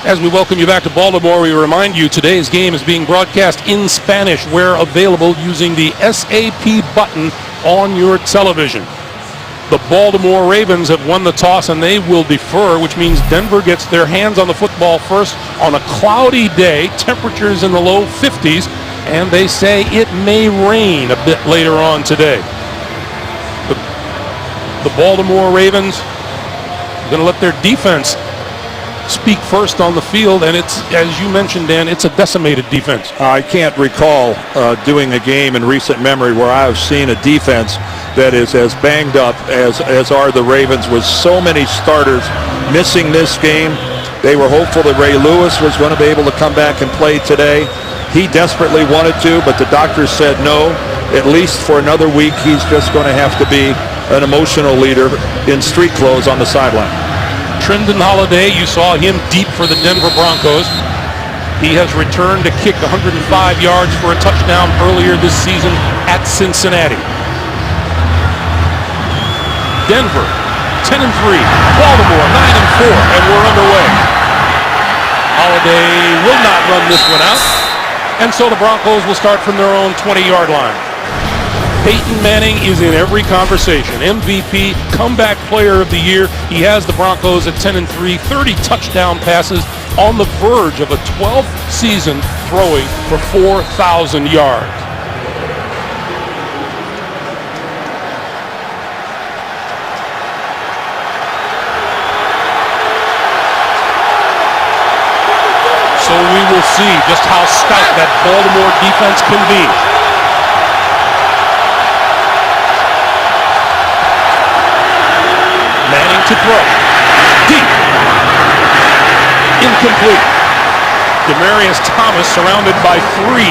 As we welcome you back to Baltimore, we remind you today's game is being broadcast in Spanish where available using the SAP button on your television. The Baltimore Ravens have won the toss and they will defer, which means Denver gets their hands on the football first on a cloudy day, temperatures in the low 50s, and they say it may rain a bit later on today. The Baltimore Ravens are going to let their defense speak first on the field, and it's, as you mentioned, Dan, it's a decimated defense. I can't recall doing a game in recent memory where I've seen a defense that is as banged up as are the Ravens, with so many starters missing this game. They were hopeful that Ray Lewis was going to be able to come back and play today. He desperately wanted to, but the doctors said no. At least for another week, he's just going to have to be an emotional leader in street clothes on the sideline. Trendon Holiday, you saw him deep for the Denver Broncos. He has returned to kick 105 yards for a touchdown earlier this season at Cincinnati. Denver, 10-3. Baltimore, 9-4, and we're underway. Holiday will not run this one out, and so the Broncos will start from their own 20-yard line. Peyton Manning is in every conversation. MVP, comeback player of the year. He has the Broncos at 10-3, 30 touchdown passes, on the verge of a 12th season throwing for 4,000 yards. So we will see just how stout that Baltimore defense can be. Manning to throw. Deep. Incomplete. Demaryius Thomas surrounded by 3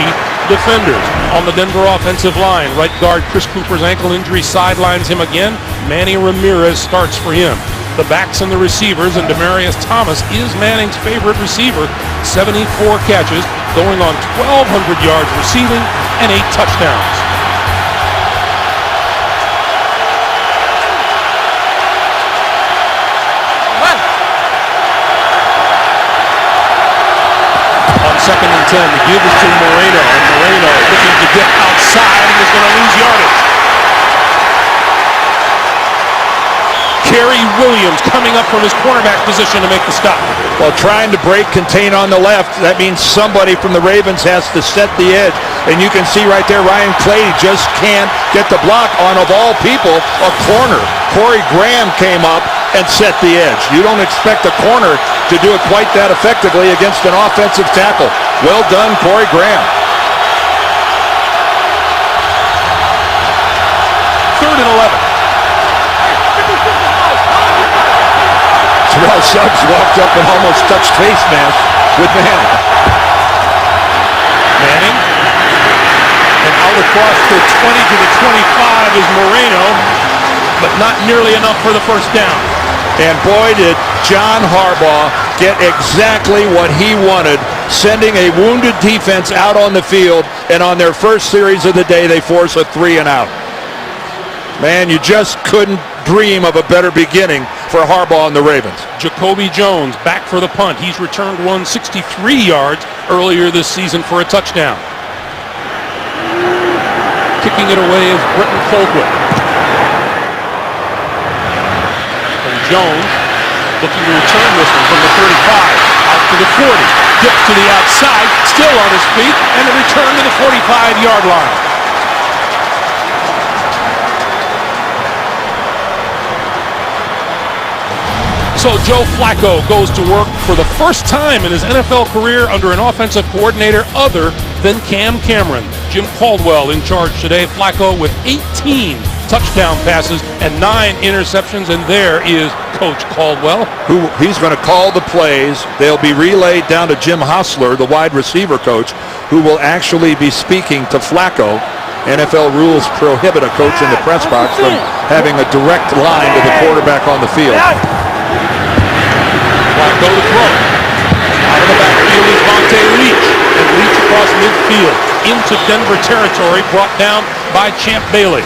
defenders on the Denver offensive line. Right guard Chris Cooper's ankle injury sidelines him again. Manny Ramirez starts for him. The backs and the receivers, and Demaryius Thomas is Manning's favorite receiver. 74 catches, going on 1,200 yards receiving and 8 touchdowns. On 2nd and 10, the give is to Moreno, and Moreno looking to get outside and is going to lose yardage. Kerry Williams coming up from his cornerback position to make the stop. Well, trying to break contain on the left, that means somebody from the Ravens has to set the edge. And you can see right there, Ryan Clady just can't get the block on, of all people, a corner. Corey Graham came up and set the edge. You don't expect a corner to do it quite that effectively against an offensive tackle. Well done, Corey Graham. 3rd and 11. Terrell Suggs walked up and almost touched face mask with Manning. Manning. And out across the 20 to the 25 is Moreno, but not nearly enough for the first down. And boy, did John Harbaugh get exactly what he wanted, sending a wounded defense out on the field, and on their first series of the day, they force a 3 and out. Man, you just couldn't dream of a better beginning for Harbaugh and the Ravens. Jacoby Jones back for the punt. He's returned 163 yards earlier this season for a touchdown. Kicking it away is Britton Folkwood. And Jones looking to return this one from the 35 out to the 40. Dipped to the outside, still on his feet, and a return to the 45-yard line. So Joe Flacco goes to work for the first time in his NFL career under an offensive coordinator other than Cam Cameron. Jim Caldwell in charge today. Flacco with 18 touchdown passes and 9 interceptions, and there is Coach Caldwell. He's going to call the plays. They'll be relayed down to Jim Hostler, the wide receiver coach, who will actually be speaking to Flacco. NFL rules prohibit a coach in the press box from having a direct line to the quarterback on the field. Flacco to throw. Out of the backfield is Vontae Leach. And Leach across midfield into Denver territory, brought down by Champ Bailey.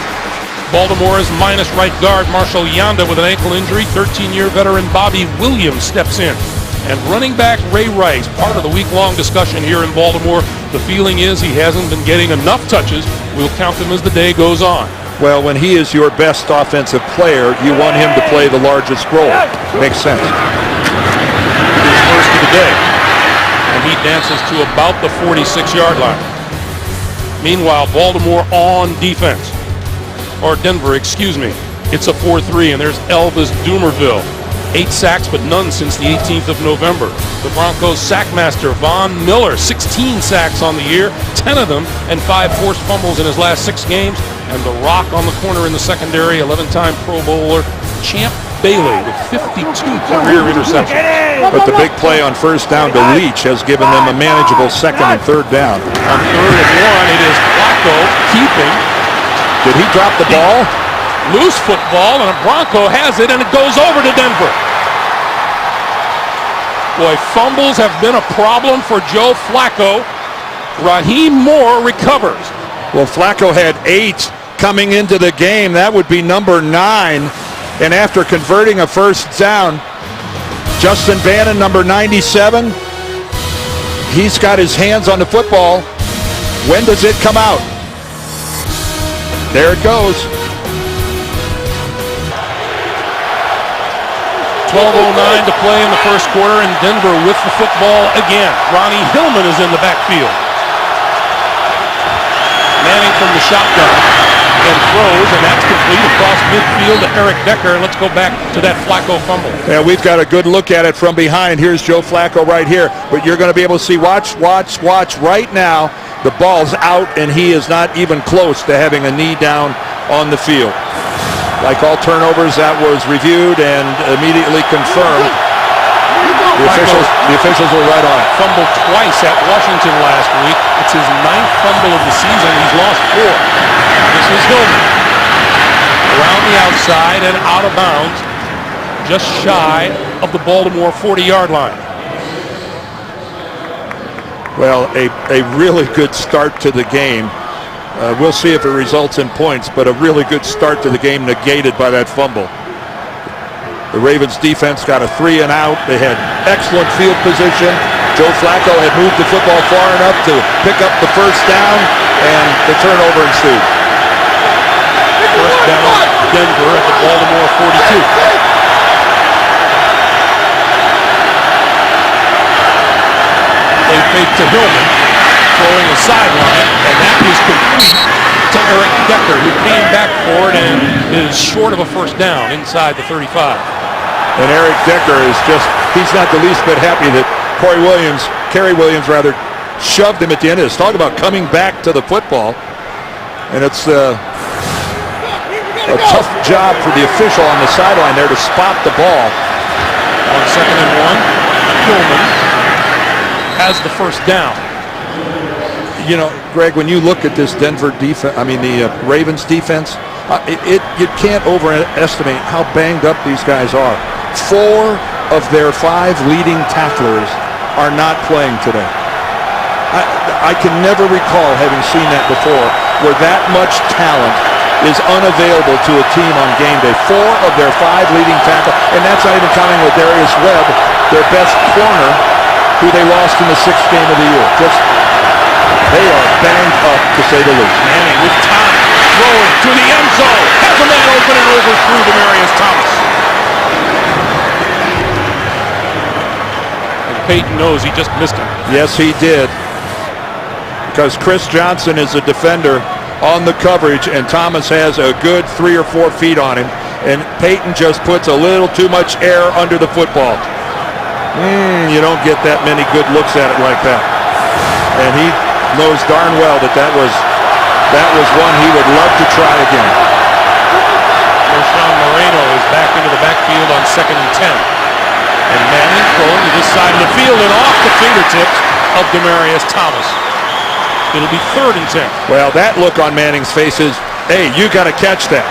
Baltimore is minus right guard Marshall Yanda with an ankle injury. 13-year veteran Bobby Williams steps in. And running back Ray Rice, part of the week-long discussion here in Baltimore. The feeling is he hasn't been getting enough touches. We'll count them as the day goes on. Well, when he is your best offensive player, you want him to play the largest role. Makes sense. His first of the day. And he dances to about the 46-yard line. Meanwhile, Baltimore on defense. Or Denver, excuse me. It's a 4-3, and there's Elvis Dumerville. 8 sacks, but none since the 18th of November. The Broncos sackmaster, Von Miller, 16 sacks on the year, 10 of them, and 5 forced fumbles in his last 6 games. And the rock on the corner in the secondary, 11-time Pro Bowler, Champ Bailey, with 52 career interceptions. But the big play on first down to Leach has given them a manageable second and third down. On 3rd and 1, it is Flacco keeping. Did he drop the ball? Loose football, and a Bronco has it, and it goes over to Denver. Boy, fumbles have been a problem for Joe Flacco. Raheem Moore recovers. Well, Flacco had 8 coming into the game. That would be number 9. And after converting a first down, Justin Bannon, number 97, he's got his hands on the football. When does it come out? There it goes. 12:09 to play in the first quarter, and Denver with the football again. Ronnie Hillman is in the backfield. Manning from the shotgun and throws, and that's complete across midfield to Eric Decker. Let's go back to that Flacco fumble. Yeah, we've got a good look at it from behind. Here's Joe Flacco right here, but you're going to be able to see, watch right now. The ball's out, and he is not even close to having a knee down on the field. Like all turnovers, that was reviewed and immediately confirmed. The officials were right on it. Fumbled twice at Washington last week. It's his 9th fumble of the season. He's lost 4. This is Hillman. Around the outside and out of bounds, just shy of the Baltimore 40-yard line. Well, a really good start to the game. We'll see if it results in points, but a really good start to the game negated by that fumble. The Ravens defense got a 3 and out. They had excellent field position. Joe Flacco had moved the football far enough to pick up the first down, and the turnover ensued. First down, Denver at the Baltimore 42. They fake to Hillman, throwing a sideline, and that is complete to Eric Decker, who came back for it and is short of a first down inside the 35. And Eric Decker is he's not the least bit happy that Kerry Williams shoved him at the end of this. Talk about coming back to the football. And it's a tough job for the official on the sideline there to spot the ball. On 2nd and 1, Hillman has the first down. You know, Greg, when you look at this Denver defense, the Ravens defense, you can't overestimate how banged up these guys are. 4 of their 5 leading tacklers are not playing today. I can never recall having seen that before, where that much talent is unavailable to a team on game day. 4 of their 5 leading tacklers, and that's not even counting with Darius Webb, their best corner, who they lost in the 6th game of the year. They are banged up, to say the least. Manning with time, throwing to the end zone. Has a man open and overthrew Demaryius Thomas. And Peyton knows he just missed him. Yes, he did. Because Chris Johnson is a defender on the coverage, and Thomas has a good 3 or 4 feet on him. And Peyton just puts a little too much air under the football. You don't get that many good looks at it like that. And he knows darn well that was one he would love to try again. Sean Moreno is back into the backfield on 2nd and 10. And Manning throwing to this side of the field and off the fingertips of Demaryius Thomas. It'll be 3rd and 10. Well, that look on Manning's face is, hey, you got to catch that.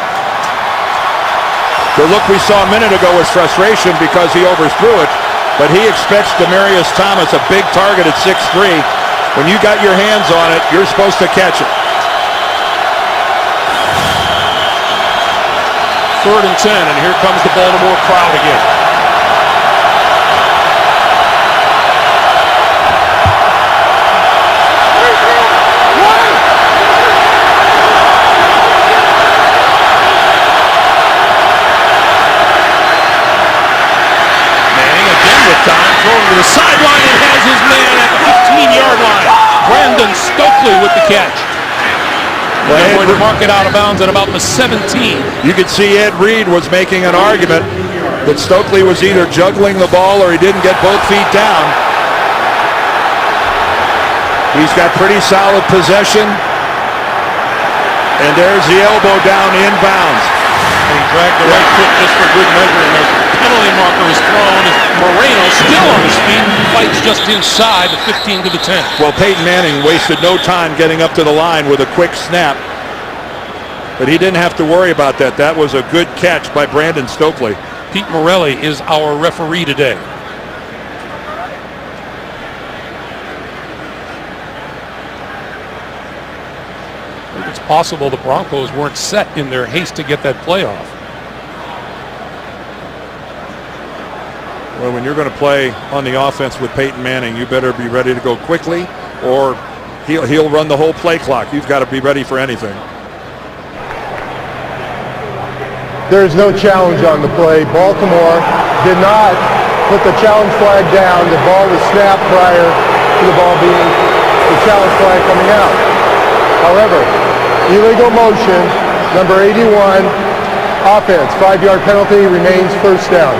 The look we saw a minute ago was frustration because he overthrew it, but he expects Demaryius Thomas, a big target at 6'3". When you got your hands on it, you're supposed to catch it. 3rd and 10, and here comes the Baltimore crowd again. throwing to the sideline and has his man at the 15-yard line. Brandon Stokely with the catch. They're going to mark it out of bounds at about the 17. You could see Ed Reed was making an argument that Stokely was either juggling the ball or he didn't get both feet down. He's got pretty solid possession. And there's the elbow down inbounds. And he dragged the right foot just for good measure. And the penalty marker is thrown. Moreno still on his feet. Fights just inside the 15 to the 10. Well, Peyton Manning wasted no time getting up to the line with a quick snap. But he didn't have to worry about that. That was a good catch by Brandon Stokely. Pete Morelli is our referee today. It's possible the Broncos weren't set in their haste to get that playoff. Well, when you're going to play on the offense with Peyton Manning, you better be ready to go quickly, or he'll run the whole play clock. You've got to be ready for anything. There's no challenge on the play. Baltimore did not put the challenge flag down. The ball was snapped prior to the ball being the challenge flag coming out. However, illegal motion, number 81, offense, 5-yard penalty, remains first down.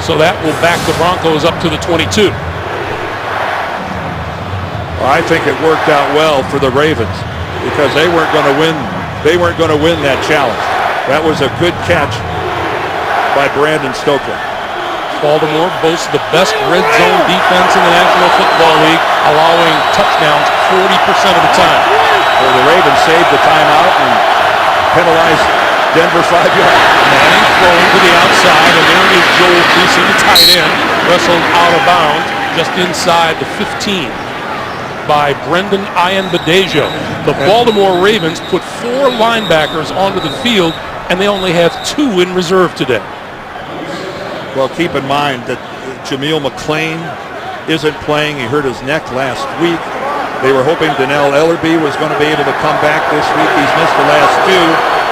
So that will back the Broncos up to the 22. Well, I think it worked out well for the Ravens because they weren't going to win. They weren't going to win that challenge. That was a good catch by Brandon Stokely. Baltimore boasts the best red zone defense in the National Football League, allowing touchdowns 40% of the time. Well, the Ravens saved the timeout and penalized Denver 5 yards. Manning throwing to the outside, and there is Joel Gleason, the tight end, wrestled out of bounds just inside the 15 by Brendan Ayanbadejo. The Baltimore Ravens put 4 linebackers onto the field, and they only have 2 in reserve today. Well, keep in mind that Jameel McClain isn't playing. He hurt his neck last week. They were hoping Donnell Ellerbe was going to be able to come back this week. He's missed the last 2,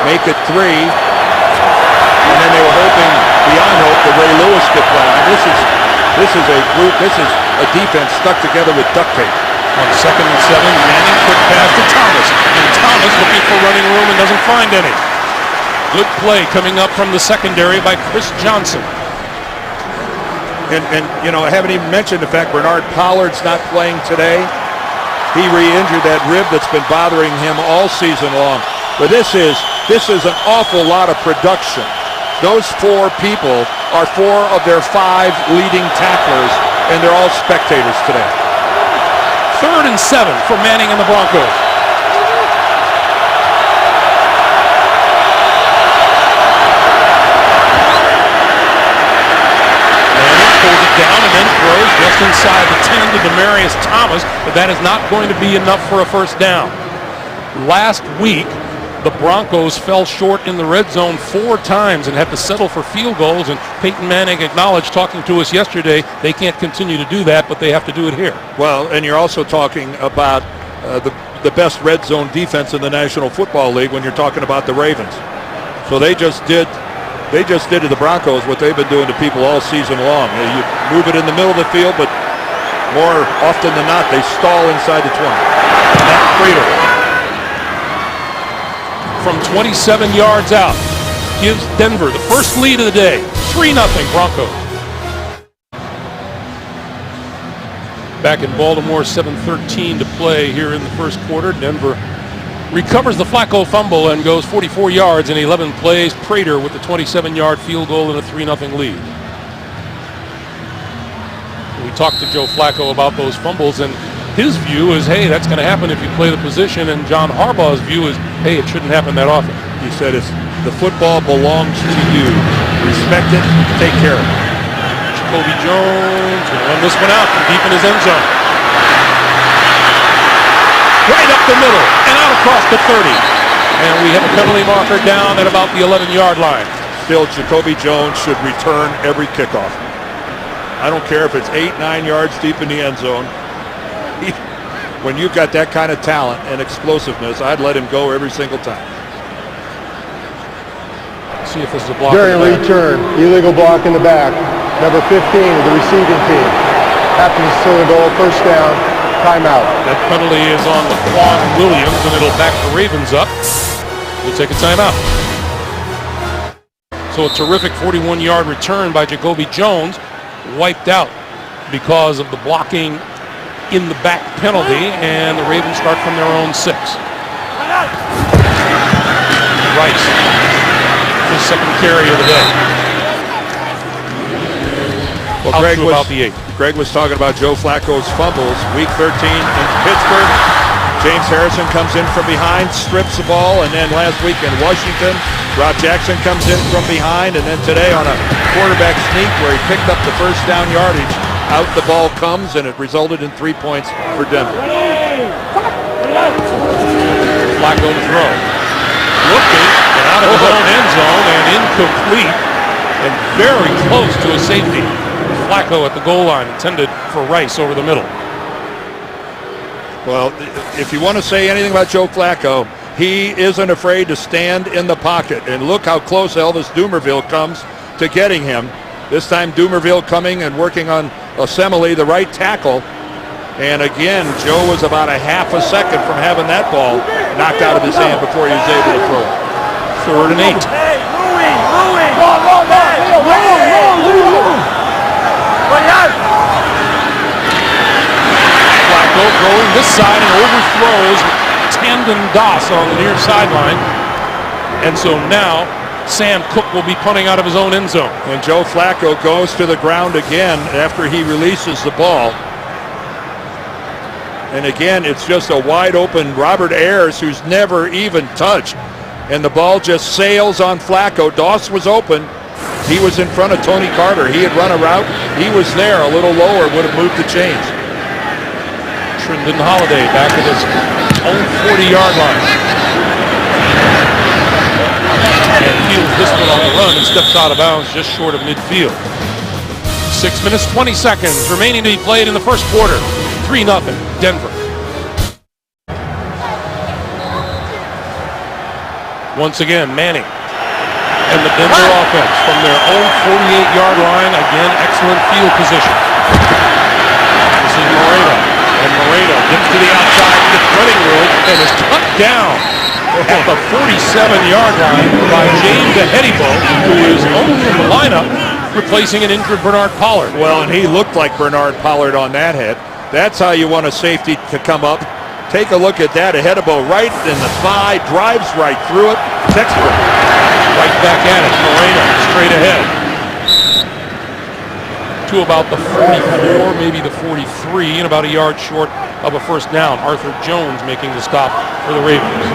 make it 3. And then they were hoping, beyond hope, that Ray Lewis could play. And this is a group, this is a defense stuck together with duct tape. On 2nd and 7, Manning quick pass to Thomas. And Thomas looking for running room and doesn't find any. Good play coming up from the secondary by Chris Johnson. And you know, I haven't even mentioned the fact Bernard Pollard's not playing today. He re-injured that rib that's been bothering him all season long. But this is an awful lot of production. Those 4 people are 4 of their 5 leading tacklers, and they're all spectators today. 3rd and 7 for Manning and the Broncos. Manning pulls it down and then throws just inside the 10 to Demaryius Thomas, but that is not going to be enough for a first down. Last week, the Broncos fell short in the red zone 4 times and had to settle for field goals, and Peyton Manning acknowledged, talking to us yesterday, they can't continue to do that, but they have to do it here. Well, and you're also talking about the best red zone defense in the National Football League when you're talking about the Ravens. So they just did to the Broncos what they've been doing to people all season long. You move it in the middle of the field, but more often than not, they stall inside the 20. Matt Prater, from 27 yards out, gives Denver the first lead of the day. 3-0 Broncos. Back in Baltimore, 7:13 to play here in the first quarter. Denver recovers the Flacco fumble and goes 44 yards in 11 plays. Prater with the 27-yard field goal and a 3-0 lead. We talked to Joe Flacco about those fumbles, and his view is, hey, that's going to happen if you play the position, and John Harbaugh's view is, hey, it shouldn't happen that often. He said, the football belongs to you. Respect it, take care of it. Jacoby Jones will run this one out from deep in his end zone. Right up the middle and out across the 30. And we have a penalty marker down at about the 11-yard line. Still, Jacoby Jones should return every kickoff. I don't care if it's 8-9 yards deep in the end zone. When you've got that kind of talent and explosiveness, I'd let him go every single time. See if this is a block. During return, illegal block in the back. number 15 of the receiving team. Happens to the goal, first down, timeout. That penalty is on Laquan Williams, and it'll back the Ravens up. We'll take a timeout. So a terrific 41-yard return by Jacoby Jones, wiped out because of the blocking in the back penalty, and the Ravens start from their own 6. Rice, his second carry of the day. Well, Greg was talking about Joe Flacco's fumbles. Week 13 in Pittsburgh. James Harrison comes in from behind, strips the ball, and then last week in Washington, Rob Jackson comes in from behind, and then today on a quarterback sneak where he picked up the first down yardage, out the ball comes, and it resulted in 3 points for Denver. Flacco to throw. Looking and out of his own end zone and incomplete and very close to a safety. Flacco at the goal line, intended for Rice over the middle. Well, if you want to say anything about Joe Flacco, he isn't afraid to stand in the pocket. And look how close Elvis Dumervil comes to getting him. This time Dumervil coming and working on Osemele, the right tackle. And again, Joe was about a half a second from having that ball knocked out of his hand before he was able to throw it. 3rd and 8. Flacco going this side and overthrows Tandon Doss on the near sideline. And so now Sam Cook will be punting out of his own end zone. And Joe Flacco goes to the ground again after he releases the ball. And again, it's just a wide open Robert Ayers who's never even touched. And the ball just sails on Flacco. Doss was open. He was in front of Tony Carter. He had run a route. He was there a little lower, would have moved the chains. Trindon Holiday back at his own 40-yard line. And fields this one on the run and steps out of bounds just short of midfield. 6 minutes, 20 seconds remaining to be played in the first quarter. 3-0 Denver. Once again, Manning and the Denver offense from their own 48-yard line. Again, excellent field position. This is Moreno. And Moreno gets to the outside, gets running room, and is cut down at the 47-yard line by James Ahedibo, who is only in the lineup, replacing an injured Bernard Pollard. Well, and he looked like Bernard Pollard on that hit. That's how you want a safety to come up. Take a look at that. Ahedibo right in the thigh, drives right through it. Textbook. Right back at it. Moreno straight ahead. To about the 44, maybe the 43, and about a yard short of a first down. Arthur Jones making the stop for the Ravens.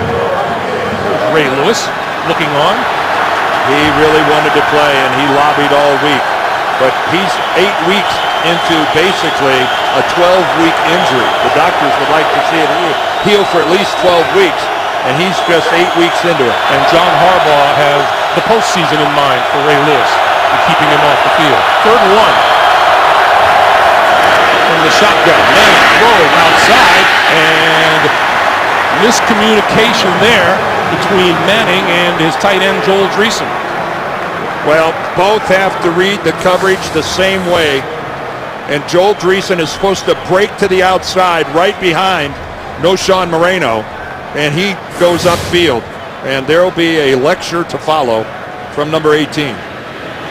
Ray Lewis looking on. He really wanted to play, and he lobbied all week. But he's 8 weeks into basically a 12-week injury. The doctors would like to see it heal for at least 12 weeks, and he's just 8 weeks into it. And John Harbaugh has the postseason in mind for Ray Lewis and keeping him off the field. 3rd and 1 from the shotgun. Manning throwing outside, and miscommunication there between Manning and his tight end Joel Dreesen. Well, both have to read the coverage the same way. And Joel Dreesen is supposed to break to the outside right behind Noshawn Moreno, and he goes upfield. And there will be a lecture to follow from number 18.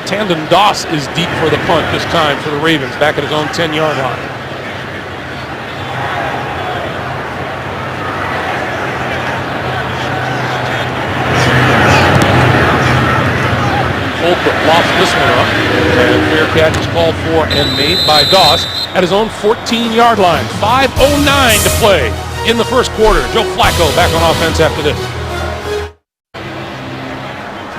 Tandon Doss is deep for the punt this time for the Ravens, back at his own 10-yard line. Holcomb lost this one up, and fair catch is called for and made by Doss at his own 14-yard line. 5:09 to play in the first quarter. Joe Flacco back on offense after this.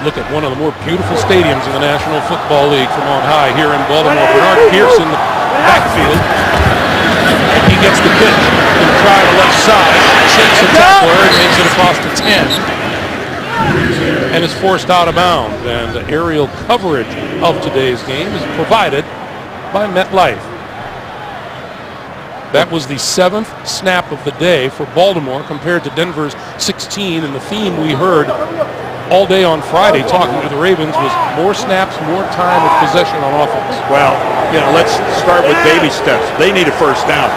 Look at one of the more beautiful stadiums in the National Football League from on high here in Baltimore. Bernard Pierce in the backfield, and he gets the pitch to try the left side, shakes a tackler and makes it across the 10. And is forced out of bounds. And the aerial coverage of today's game is provided by MetLife. That was the 7th snap of the day for Baltimore compared to Denver's 16. And the theme we heard all day on Friday talking to the Ravens was more snaps, more time of possession on offense. Well, let's start with baby steps. They need a first down.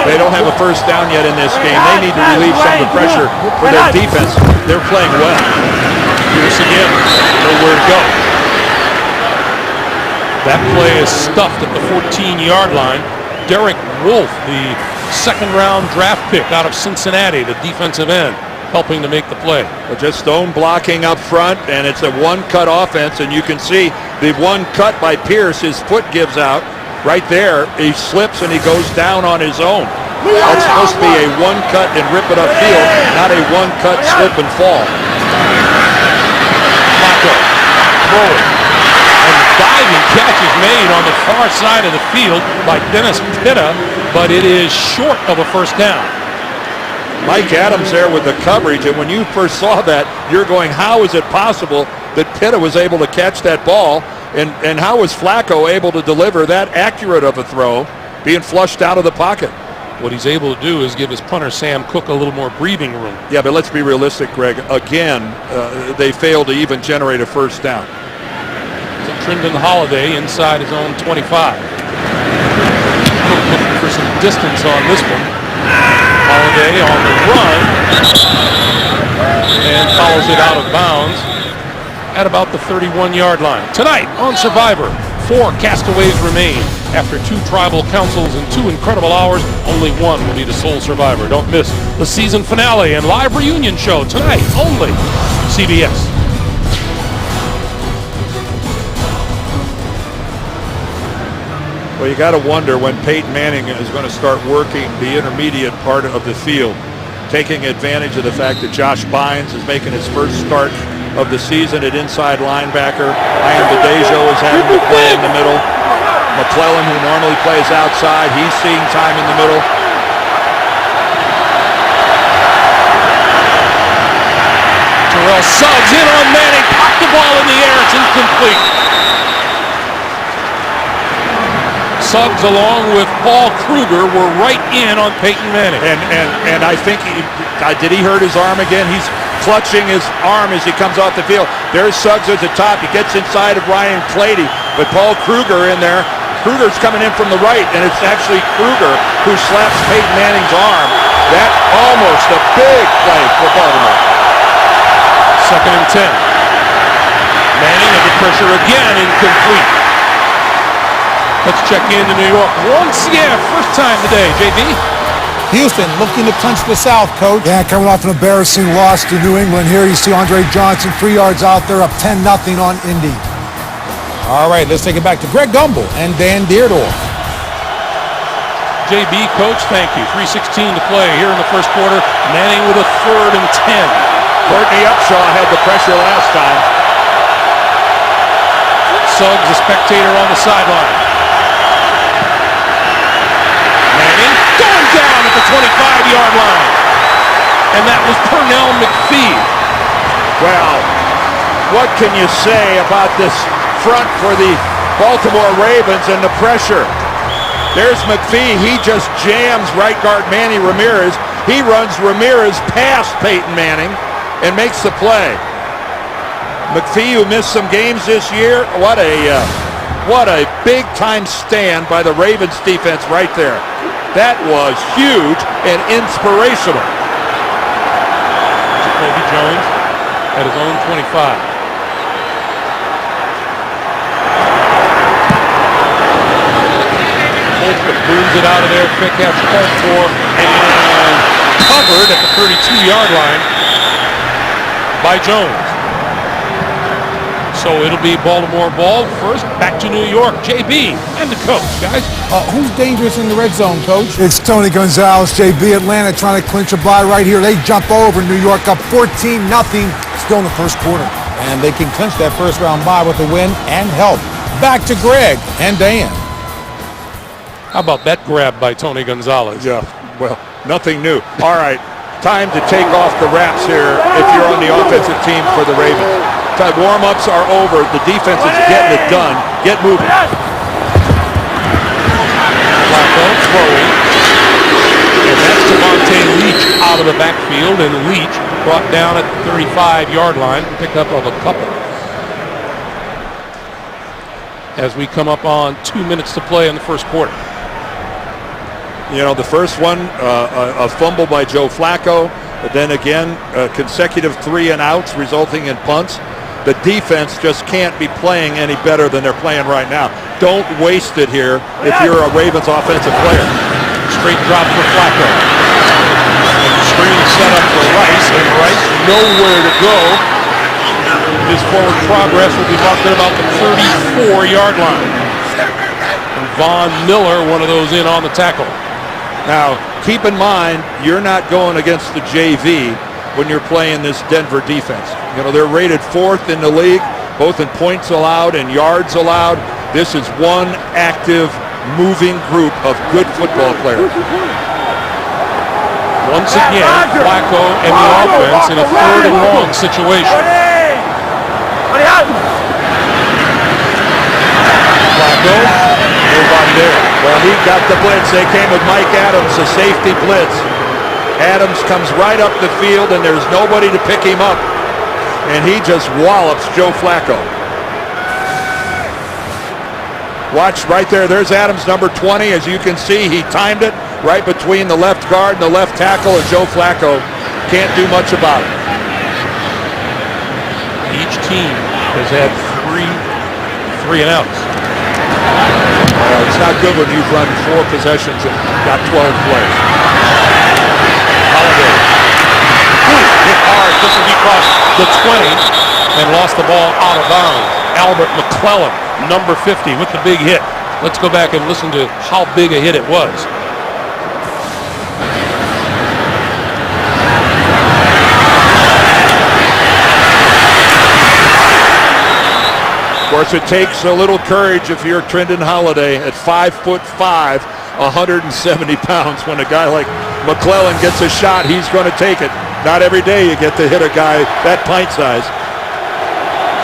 They don't have a first down yet in this game. They need to relieve some of the pressure for their defense. They're playing well. Pierce again, nowhere to go. That play is stuffed at the 14-yard line. Derek Wolfe, the second-round draft pick out of Cincinnati, the defensive end, helping to make the play. Well, just zone blocking up front, and it's a one-cut offense, and you can see the one cut by Pierce. His foot gives out right there. He slips, and he goes down on his own. That's supposed to be a one-cut and rip it upfield, not a one-cut slip and fall. Flacco throwing. And the diving catch is made on the far side of the field by Dennis Pitta, but it is short of a first down. Mike Adams there with the coverage, and when you first saw that, you're going, how is it possible that Pitta was able to catch that ball, and how was Flacco able to deliver that accurate of a throw, being flushed out of the pocket? What he's able to do is give his punter Sam Cook a little more breathing room. Yeah, but let's be realistic, Greg. Again, they failed to even generate a first down. So Trindon Holiday inside his own 25. Looking for some distance on this one. Holiday on the run and follows it out of bounds at about the 31-yard line. Tonight on Survivor, 4 castaways remain. After 2 tribal councils and 2 incredible hours, only one will be the sole survivor. Don't miss the season finale and live reunion show tonight only CBS. Well, you got to wonder when Peyton Manning is going to start working the intermediate part of the field, taking advantage of the fact that Josh Bynes is making his first start of the season at inside linebacker. Ian Badejo is having to play in the middle. McClellan, who normally plays outside, he's seeing time in the middle. Terrell Suggs in on Manning, popped the ball in the air, it's incomplete. Suggs along with Paul Kruger were right in on Peyton Manning. And I think, did he hurt his arm again? He's clutching his arm as he comes off the field. There's Suggs at the top. He gets inside of Ryan Clady, but Paul Kruger in there. Kruger's coming in from the right, and it's actually Kruger who slaps Peyton Manning's arm. That almost a big play for Baltimore. 2nd and 10. Manning under pressure again, incomplete. Let's check into New York once again. First time today, JB. Houston looking to punch the South, Coach. Yeah, coming off an embarrassing loss to New England. Here you see Andre Johnson, 3 yards out there, up 10-0 on Indy. All right, let's take it back to Greg Gumbel and Dan Deerdorf. JB, Coach, thank you. 3:16 to play here in the first quarter. Manning with a 3rd and 10. Courtney Upshaw had the pressure last time. Suggs, a spectator on the sideline. Manning going down at the 25-yard line. And that was Pernell McPhee. Well, what can you say about this front for the Baltimore Ravens and the pressure? There's McPhee. He just jams right guard Manny Ramirez. He runs Ramirez past Peyton Manning and makes the play. McPhee, who missed some games this year, what a big-time stand by the Ravens defense right there. That was huge and inspirational. Jacoby Jones at his own 25. Booms it out of there, quick catch called for, and covered at the 32-yard line by Jones. So it'll be Baltimore ball first, back to New York. JB and the coach, guys. Who's dangerous in the red zone, Coach? It's Tony Gonzalez, JB. Atlanta trying to clinch a bye right here. They jump over New York up 14-0, still in the first quarter. And they can clinch that first-round bye with a win and help. Back to Greg and Dan. How about that grab by Tony Gonzalez? Yeah, well, nothing new. All right, time to take off the wraps here if you're on the offensive team for the Ravens. Warm-ups are over. The defense is getting it done. Get moving. Flacco throwing. And that's Devontae Leach out of the backfield, and Leach brought down at the 35-yard line, pickup of a couple. As we come up on 2 minutes to play in the first quarter. You know, the first one, a fumble by Joe Flacco, but then again, consecutive 3 and outs resulting in punts. The defense just can't be playing any better than they're playing right now. Don't waste it here if you're a Ravens offensive player. Straight drop for Flacco. Screen set up for Rice, and Rice nowhere to go. His forward progress will be marked at about the 34-yard line. And Von Miller, one of those in on the tackle. Now, keep in mind, you're not going against the JV when you're playing this Denver defense. You know, they're rated 4th in the league, both in points allowed and yards allowed. This is one active, moving group of good football players. Once again, Flacco and the offense in a 3rd and long situation. Flacco, nobody there. Well, he got the blitz. They came with Mike Adams, a safety blitz. Adams comes right up the field, and there's nobody to pick him up. And he just wallops Joe Flacco. Watch right there. There's Adams, number 20. As you can see, he timed it right between the left guard and the left tackle, and Joe Flacco can't do much about it. Each team has had three and outs. It's not good when you've run 4 possessions and got 12 plays. Holiday. Hit hard just as he crossed the 20 and lost the ball out of bounds. Albert McClellan, number 50, with the big hit. Let's go back and listen to how big a hit it was. Of course, it takes a little courage if you're Trendon Holiday at 5'5", 170 pounds. When a guy like McClellan gets a shot, he's going to take it. Not every day you get to hit a guy that pint size.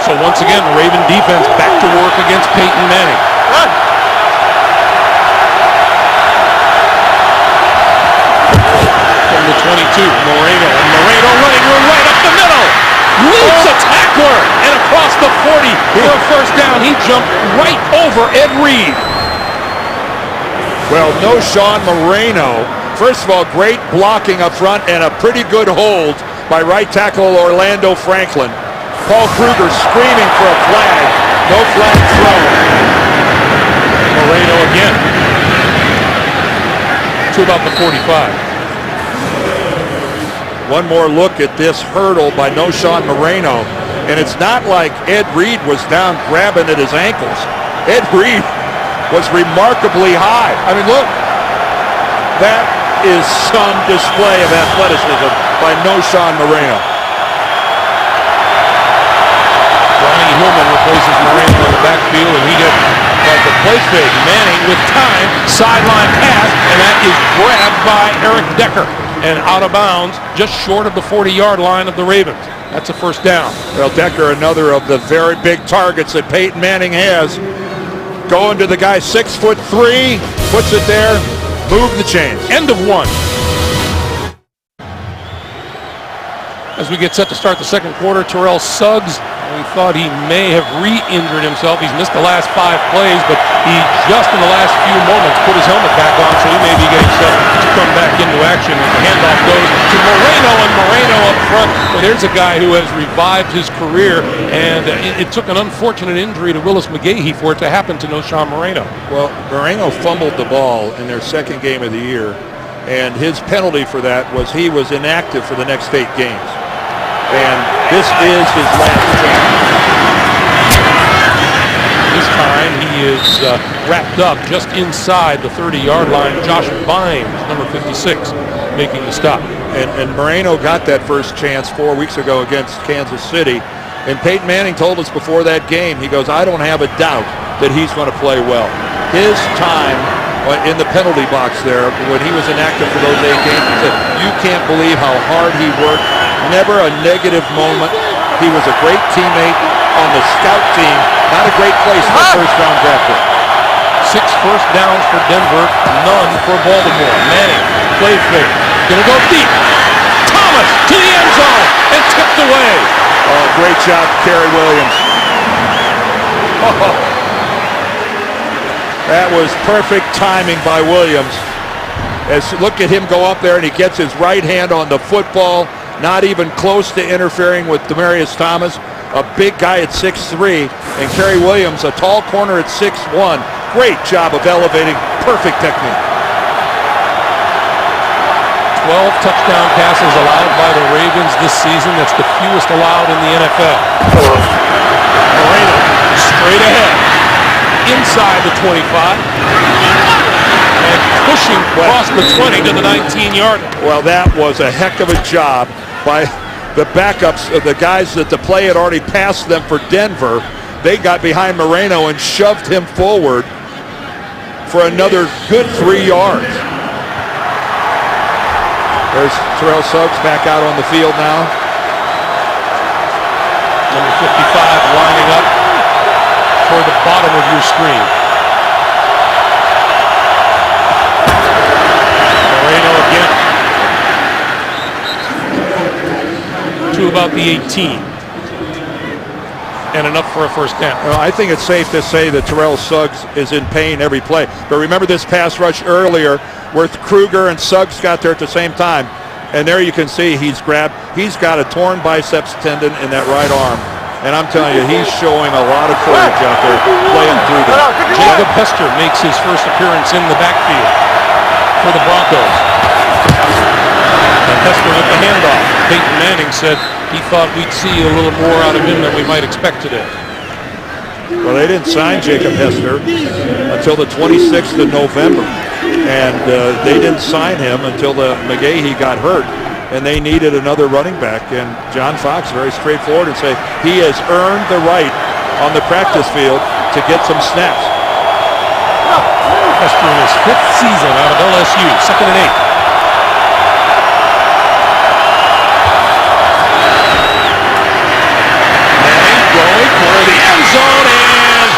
So once again, the Raven defense back to work against Peyton Manning. From the 22, Moreno. And Moreno running right up the middle. Leaps a tackler and across the 40 for a first down. He jumped right over Ed Reed. Well, no Sean Moreno. First of all, great blocking up front and a pretty good hold by right tackle Orlando Franklin. Paul Kruger screaming for a flag. No flag thrown. Moreno again. To about the 45. One more look at this hurdle by Noshawn Moreno. And it's not like Ed Reed was down grabbing at his ankles. Ed Reed was remarkably high. I mean, look. That is some display of athleticism by Noshawn Moreno. Ronnie Hillman replaces Moreno in the backfield, and he gets the play fake. Manning with time, sideline pass, and that is grabbed by Eric Decker. And out of bounds, just short of the 40-yard line of the Ravens. That's a first down. Well, Decker, another of the very big targets that Peyton Manning has. Going to the guy 6'3", puts it there, move the chains. End of one. As we get set to start the second quarter, Terrell Suggs, we thought he may have re-injured himself. He's missed the last 5 plays, but he just in the last few moments put his helmet back on, so he may be getting set to come back into action as the handoff goes to Moreno, and Moreno up front. Well, there's a guy who has revived his career, and it took an unfortunate injury to Willis McGahee for it to happen to Noshawn Moreno. Well, Moreno fumbled the ball in their second game of the year, and his penalty for that was he was inactive for the next 8 games. And this is his last chance. This time he is wrapped up just inside the 30-yard line. Josh Bynes, number 56, making the stop. And Moreno got that first chance 4 weeks ago against Kansas City. And Peyton Manning told us before that game, he goes, I don't have a doubt that he's going to play well. His time in the penalty box there, when he was inactive for those 8 games, he said, you can't believe how hard he worked. Never a negative moment. He was a great teammate on the scout team. Not a great place for a first-round draft pick. 6 first downs for Denver, none for Baltimore. Manning, play fake, gonna go deep. Thomas Thomas to the end zone and tipped away. Oh, great job, Kerry Williams. Oh, that was perfect timing by Williams. Look at him go up there, and he gets his right hand on the football, not even close to interfering with Demaryius Thomas, a big guy at 6'3", and Kerry Williams, a tall corner at 6'1". Great job of elevating, perfect technique. 12 touchdown passes allowed by the Ravens this season. That's the fewest allowed in the NFL. Moreno straight ahead, inside the 25, and pushing across the 20 to the 19-yard. Well, that was a heck of a job by the backups, the guys that the play had already passed them for Denver. They got behind Moreno and shoved him forward for another good 3 yards. There's Terrell Suggs back out on the field now. Number 55 lining up toward the bottom of your screen. Moreno again. To about the 18. And enough for a first down. Well, I think it's safe to say that Terrell Suggs is in pain every play. But remember this pass rush earlier where Kruger and Suggs got there at the same time. And there you can see he's got a torn biceps tendon in that right arm. And I'm telling you, he's showing a lot of courage out there playing through that. Jacob Hester makes his first appearance in the backfield for the Broncos. And Hester with the handoff. Peyton Manning said he thought we'd see a little more out of him than we might expect today. Well, they didn't sign Jacob Hester until the 26th of November. And they didn't sign him until McGahee got hurt. And they needed another running back. And John Fox, very straightforward, and say he has earned the right on the practice field to get some snaps. Hester in his 5th season out of LSU, 2nd and 8. Zone and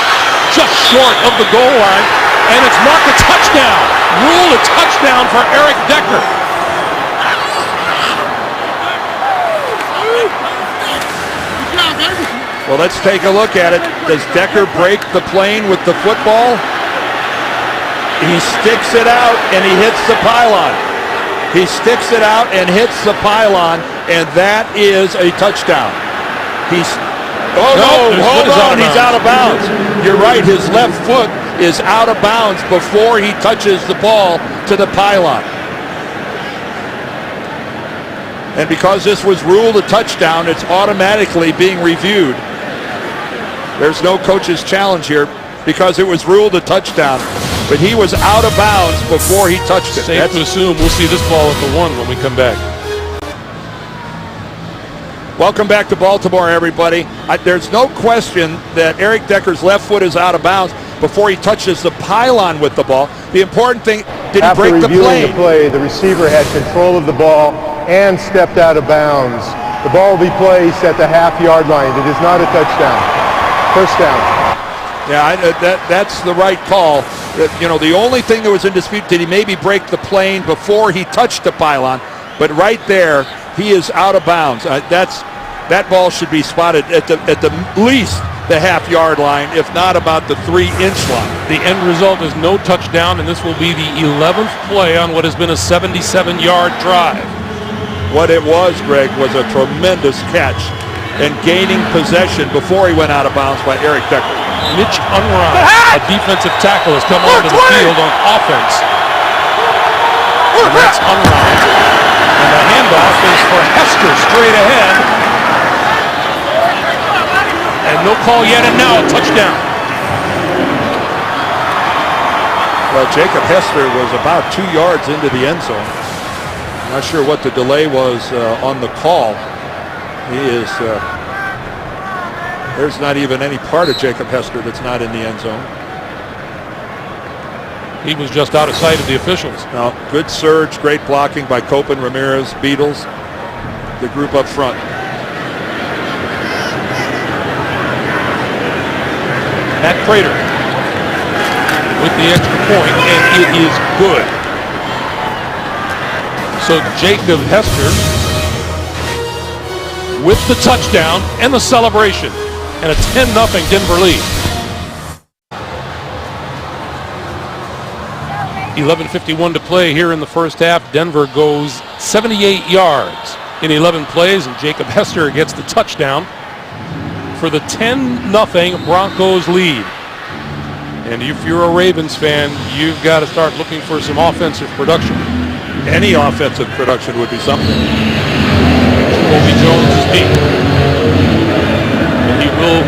just short of the goal line, and it's marked a touchdown. Ruled a touchdown for Eric Decker. Well, let's take a look at it. Does Decker break the plane with the football? He sticks it out and he hits the pylon. He sticks it out and hits the pylon, and that is a touchdown. Hold on, he's out of bounds. You're right, his left foot is out of bounds before he touches the ball to the pylon. And because this was ruled a touchdown, it's automatically being reviewed. There's no coach's challenge here because it was ruled a touchdown, but he was out of bounds before he touched it. Safe to assume we'll see this ball at the 1 when we come back. Welcome back to Baltimore, everybody. There's no question that Eric Decker's left foot is out of bounds before he touches the pylon with the ball. The important thing, did he break the plane? After reviewing the play, the receiver had control of the ball and stepped out of bounds. The ball will be placed at the half-yard line. It is not a touchdown. First down. Yeah, that's the right call. The only thing that was in dispute, did he maybe break the plane before he touched the pylon? But right there, he is out of bounds. That ball should be spotted at the least the half-yard line, if not about the 3-inch line. The end result is no touchdown, and this will be the 11th play on what has been a 77-yard drive. What it was, Greg, was a tremendous catch and gaining possession before he went out of bounds by Eric Decker. Mitch Unrein, a defensive tackle, has come onto the field on offense. And that's Unrein. And the handoff is for Hester straight ahead. And no call yet, and now a touchdown. Well, Jacob Hester was about 2 yards into the end zone. Not sure what the delay was on the call. There's not even any part of Jacob Hester that's not in the end zone. He was just out of sight of the officials. Now, good surge, great blocking by Copen, Ramirez, Beatles, the group up front. Matt Prater with the extra point, and it is good. So Jacob Hester with the touchdown and the celebration, and a 10-0 Denver lead. 11:51 to play here in the first half. Denver goes 78 yards in 11 plays, and Jacob Hester gets the touchdown for the 10-0 Broncos lead. And if you're a Ravens fan, you've got to start looking for some offensive production. Any offensive production would be something. Jacoby Jones is deep. And he will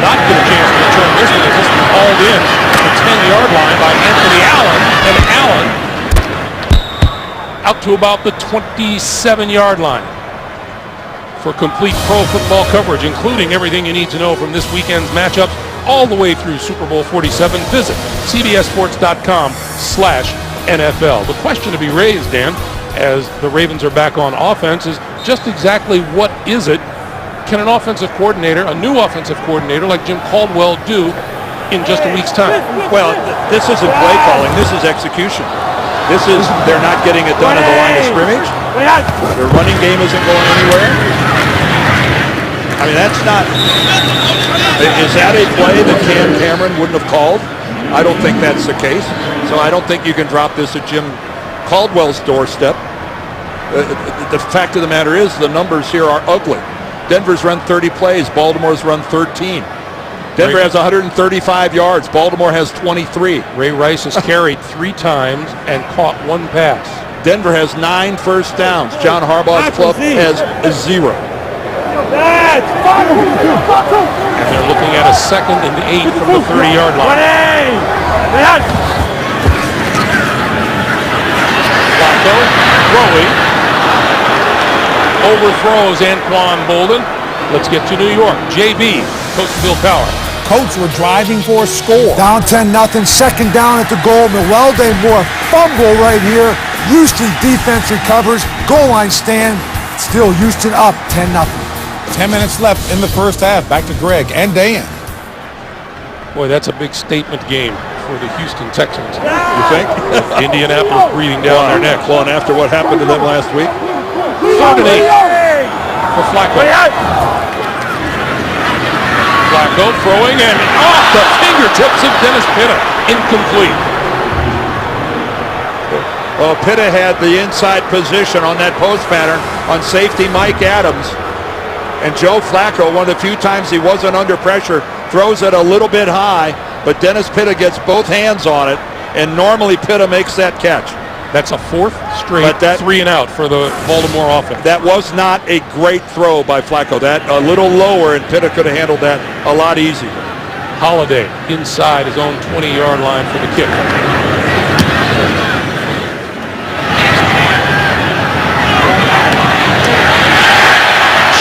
not get a chance to return this one. This is hauled in at the 10-yard line by Anthony Allen. And Allen out to about the 27-yard line. For complete pro football coverage, including everything you need to know from this weekend's matchups all the way through Super Bowl 47, visit cbssports.com/NFL. The question to be raised, Dan, as the Ravens are back on offense, is just exactly what is it? Can an offensive coordinator, a new offensive coordinator like Jim Caldwell, do in just a week's time? Well, this isn't play calling. This is execution. This is they're not getting it done at the line of scrimmage. Their running game isn't going anywhere. I mean, that's not... Is that a play that Cam Cameron wouldn't have called? I don't think that's the case. So I don't think you can drop this at Jim Caldwell's doorstep. The fact of the matter is the numbers here are ugly. Denver's run 30 plays. Baltimore's run 13. Denver has 135 yards. Baltimore has 23. Ray Rice has carried 3 times and caught 1 pass. Denver has 9 first downs. John Harbaugh's club has 0. And they're looking at a 2nd and 8 from the 30-yard line. Flacco throwing. Overthrows Anquan Bolden. Let's get to New York. JB, Coach Bill Power. Colts were driving for a score. Down 10-0, 2nd down at the goal. Milwelde Moore fumble right here. Houston defense recovers. Goal line stand. Still Houston up 10-0. 10 minutes left in the first half. Back to Greg and Dan. Boy, that's a big statement game for the Houston Texans. You think? Indianapolis breathing down their necks. Well, and after what happened to them last week? 3rd and 8 for Flacco. Flacco throwing and off the fingertips of Dennis Pitta. Incomplete. Well, Pitta had the inside position on that post pattern on safety Mike Adams. And Joe Flacco, one of the few times he wasn't under pressure, throws it a little bit high, but Dennis Pitta gets both hands on it, and normally Pitta makes that catch. That's a 4th straight 3 and out for the Baltimore offense. That was not a great throw by Flacco. That a little lower, and Pitta could have handled that a lot easier. Holiday inside his own 20-yard line for the kick.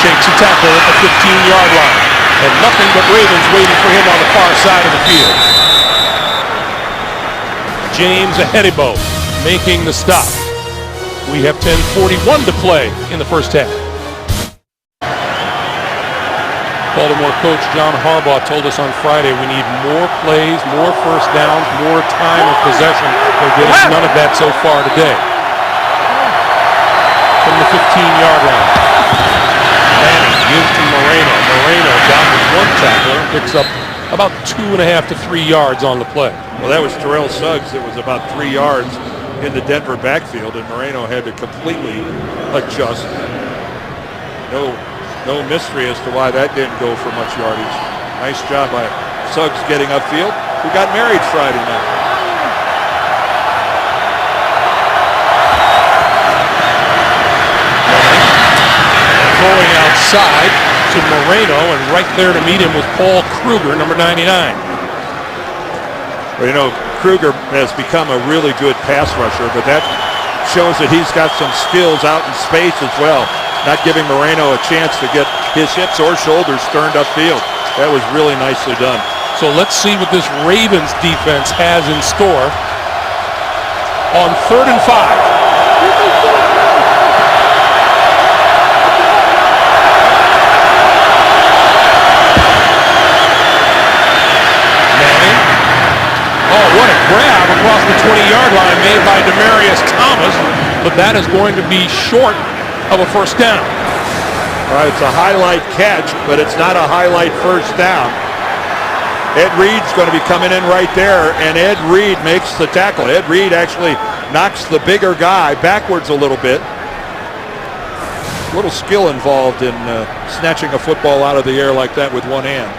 Shakes a tackle at the 15-yard line. And nothing but Ravens waiting for him on the far side of the field. James Ahedibo making the stop. We have 10:41 to play in the first half. Baltimore coach John Harbaugh told us on Friday we need more plays, more first downs, more time of possession. They're getting none of that so far today. From the 15-yard line. Manning gives to Moreno. Moreno down with 1 tackler, picks up about 2.5 to 3 yards on the play. Well, that was Terrell Suggs. It was about 3 yards in the Denver backfield, and Moreno had to completely adjust. No mystery as to why that didn't go for much yardage. Nice job by Suggs getting upfield, who got married Friday night. Throwing outside to Moreno, and right there to meet him was Paul Kruger, number 99. Well, you know, Kruger has become a really good pass rusher, but that shows that he's got some skills out in space as well, not giving Moreno a chance to get his hips or shoulders turned upfield. That was really nicely done. So let's see what this Ravens defense has in store on 3rd and 5. What a grab across the 20-yard line made by Demaryius Thomas, but that is going to be short of a first down. All right, it's a highlight catch, but it's not a highlight first down. Ed Reed's going to be coming in right there, and Ed Reed makes the tackle. Ed Reed actually knocks the bigger guy backwards a little bit. A little skill involved in snatching a football out of the air like that with one hand.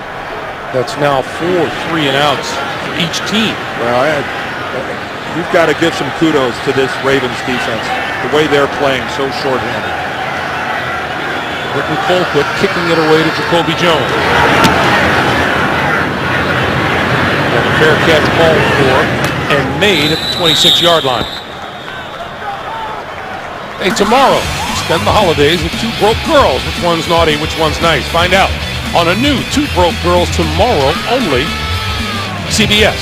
That's now 4 3-and-outs for each team. Well, you've got to give some kudos to this Ravens defense, the way they're playing so shorthanded. Britton Colquitt kicking it away to Jacoby Jones. And a fair catch called for and made at the 26-yard line. Hey, tomorrow, spend the holidays with two broke girls. Which one's naughty, which one's nice? Find out on a new Two Broke Girls tomorrow, only CBS.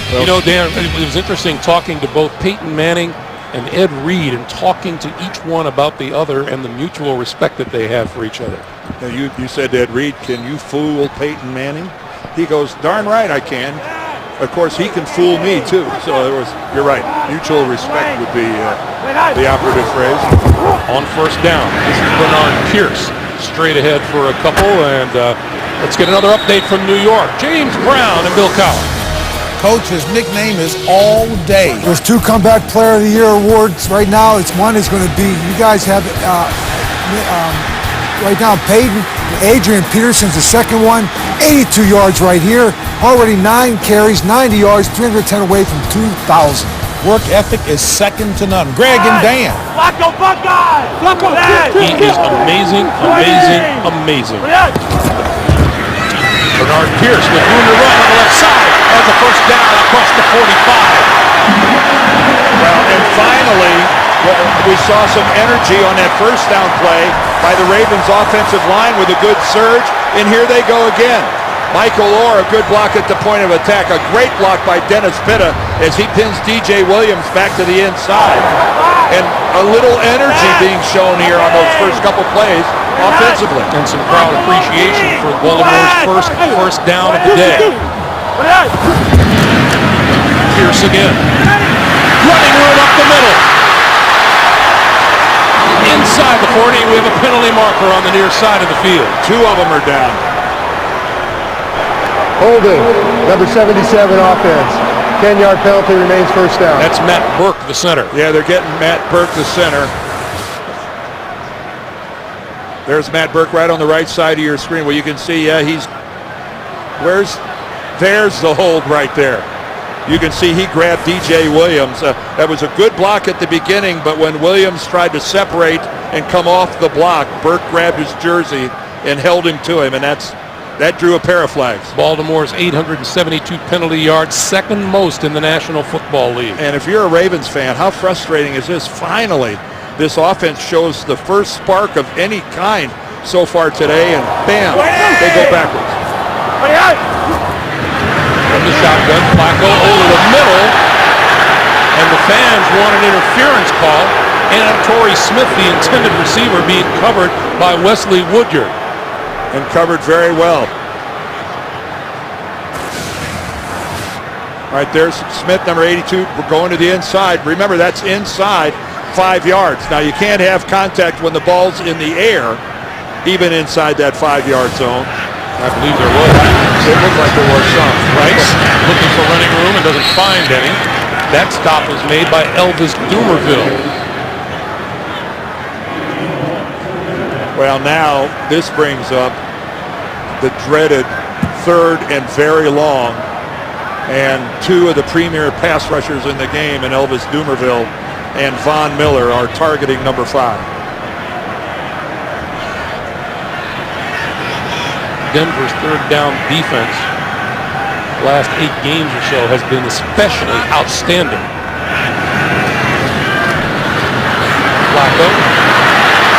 Well, you know, Dan, it was interesting talking to both Peyton Manning and Ed Reed and talking to each one about the other and the mutual respect that they have for each other. Now you said to Ed Reed, can you fool Peyton Manning? He goes, darn right I can. Of course, he can fool me too. So you're right. Mutual respect would be the operative phrase. On first down, this is Bernard Pierce straight ahead for a couple, and let's get another update from New York. James Brown and Bill Cowher. Coach, his nickname is All Day. There's 2 Comeback Player of the Year awards right now. One is going to be, you guys have right now, Peyton, Adrian Peterson's the second one, 82 yards right here. Already 9 carries, 90 yards, 310 away from 2,000. Work ethic is second to none. Greg and Dan. Flacco, Buckeye! Flacco, He is amazing, amazing, amazing. Bernard Pierce with room to run on the left side as a first down across the 45. Well, and finally, we saw some energy on that first down play by the Ravens offensive line with a good surge, and here they go again. Michael Orr, a good block at the point of attack. A great block by Dennis Pitta as he pins DJ Williams back to the inside. And a little energy being shown here on those first couple plays offensively. And some crowd appreciation for Baltimore's first down of the day. Pierce again. Running room up the middle. Inside the 40, we have a penalty marker on the near side of the field. 2 of them are down. Holding, number 77 offense. 10-yard penalty, remains first down. That's Matt Burke, the center. Yeah, they're getting Matt Burke, the center. There's Matt Burke right on the right side of your screen. Well, you can see, yeah, there's the hold right there. You can see he grabbed DJ Williams. That was a good block at the beginning, but when Williams tried to separate and come off the block, Burke grabbed his jersey and held him to him, and that drew a pair of flags. Baltimore's 872 penalty yards, second most in the National Football League. And if you're a Ravens fan, how frustrating is this? Finally, this offense shows the first spark of any kind so far today, and bam, they go backwards. From the shotgun, Flacco over the middle, and the fans want an interference call, and Torrey Smith, the intended receiver, being covered by Wesley Woodyard. And covered very well. All right, there's Smith, number 82. We're going to the inside. Remember, that's inside 5 yards. Now, you can't have contact when the ball's in the air, even inside that 5-yard zone. I believe there was. It looked like there was some. Rice looking for running room and doesn't find any. That stop was made by Elvis Dumerville. Well, now this brings up the dreaded 3rd and very long, and 2 of the premier pass rushers in the game, and Elvis Dumerville and Von Miller are targeting number 5. Denver's third down defense the last 8 games or so has been especially outstanding. Flacco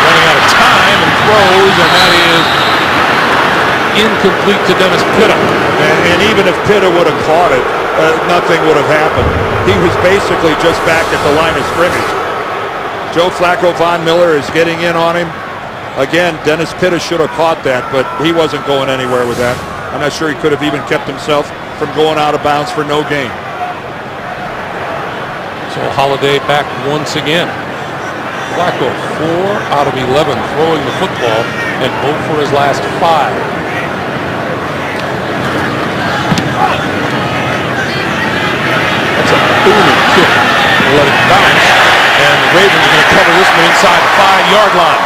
running out of time and throws, and that is incomplete to Dennis Pitta. And even if Pitta would have caught it, nothing would have happened. He was basically just back at the line of scrimmage. Joe Flacco, Von Miller is getting in on him. Again, Dennis Pitta should have caught that, but he wasn't going anywhere with that. I'm not sure he could have even kept himself from going out of bounds for no gain. So Holiday back once again. Flacco 4 out of 11 throwing the football. and 0 for his last 5. That's a booming kick. We'll let it bounce, and the Ravens are going to cover this one inside the 5-yard line.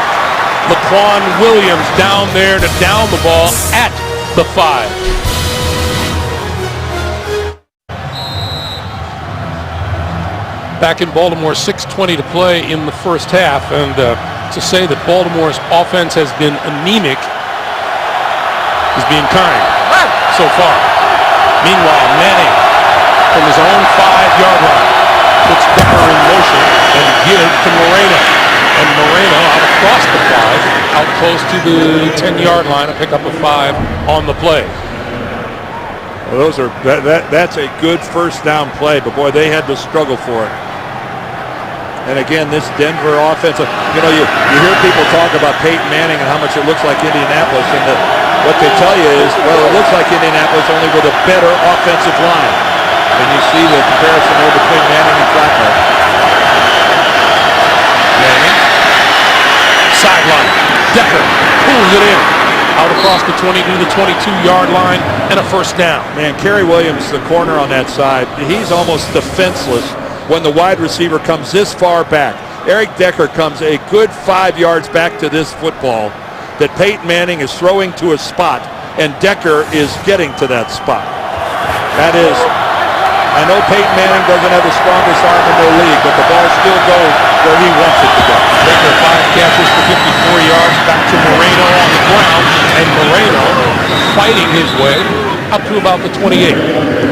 Laquan Williams down there to down the ball at the 5. Back in Baltimore, 6:20 to play in the first half, and to say that Baltimore's offense has been anemic is being kind so far. Meanwhile, Manning from his own 5-yard line puts Decker in motion and gives to Moreno. And Moreno out across the 5, out close to the 10-yard line, to pick up a 5 on the play. Well, that's a good first down play, but boy, they had to struggle for it. And again, this Denver offense, you hear people talk about Peyton Manning and how much it looks like Indianapolis, and what they tell you is, well, it looks like Indianapolis only with a better offensive line. And you see the comparison there between Manning and Flacco. Manning, sideline, Decker pulls it in, out across the 20 to the 22-yard line, and a first down. Man, Kerry Williams, the corner on that side, he's almost defenseless when the wide receiver comes this far back. Eric Decker comes a good 5 yards back to this football that Peyton Manning is throwing to a spot, and Decker is getting to that spot. That is, I know Peyton Manning doesn't have the strongest arm in the league, but the ball still goes where he wants it to go. Decker 5 catches for 54 yards, back to Moreno on the ground, and Moreno fighting his way up to about the 28,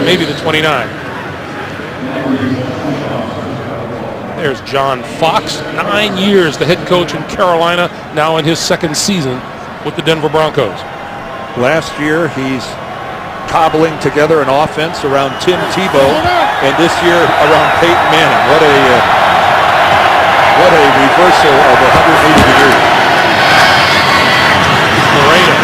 maybe the 29. There's John Fox, 9 years the head coach in Carolina, now in his 2nd season with the Denver Broncos. Last year, he's cobbling together an offense around Tim Tebow, and this year around Peyton Manning. What a reversal of 180 degrees. Moreno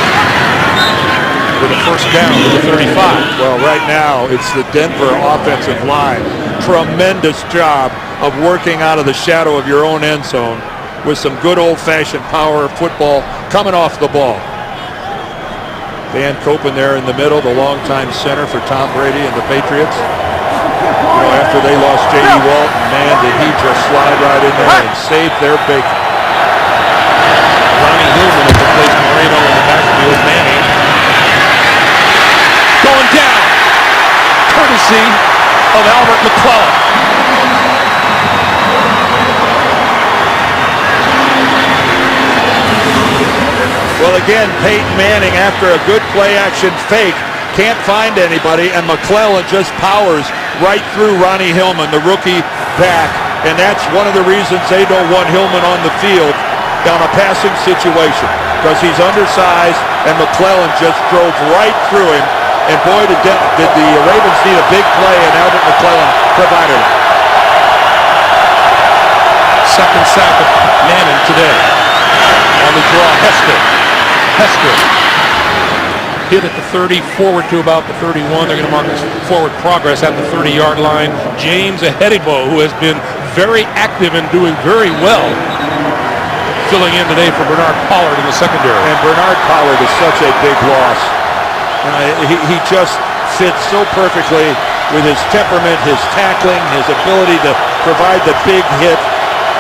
with a first down to the 35. Well, right now, it's the Denver offensive line. Tremendous job of working out of the shadow of your own end zone with some good old-fashioned power football coming off the ball. Dan Copen there in the middle, the longtime center for Tom Brady and the Patriots. After they lost J.D. Walton, man, did he just slide right in there and save their bacon. Ronnie Hillman has replaced Moreno in the backfield. Manning going down, courtesy of Albert McClellan. Well, again, Peyton Manning, after a good play-action fake, can't find anybody, and McClellan just powers right through Ronnie Hillman, the rookie back, and that's one of the reasons they don't want Hillman on the field down a passing situation, because he's undersized, and McClellan just drove right through him, and boy, did the Ravens need a big play, and Albert McClellan provided it. Second sack of Manning today. On the draw, Hester hit at the 30, forward to about the 31. They're going to mark his forward progress at the 30-yard line. James Ahedibo, who has been very active and doing very well, filling in today for Bernard Pollard in the secondary. And Bernard Pollard is such a big loss. He just fits so perfectly with his temperament, his tackling, his ability to provide the big hit,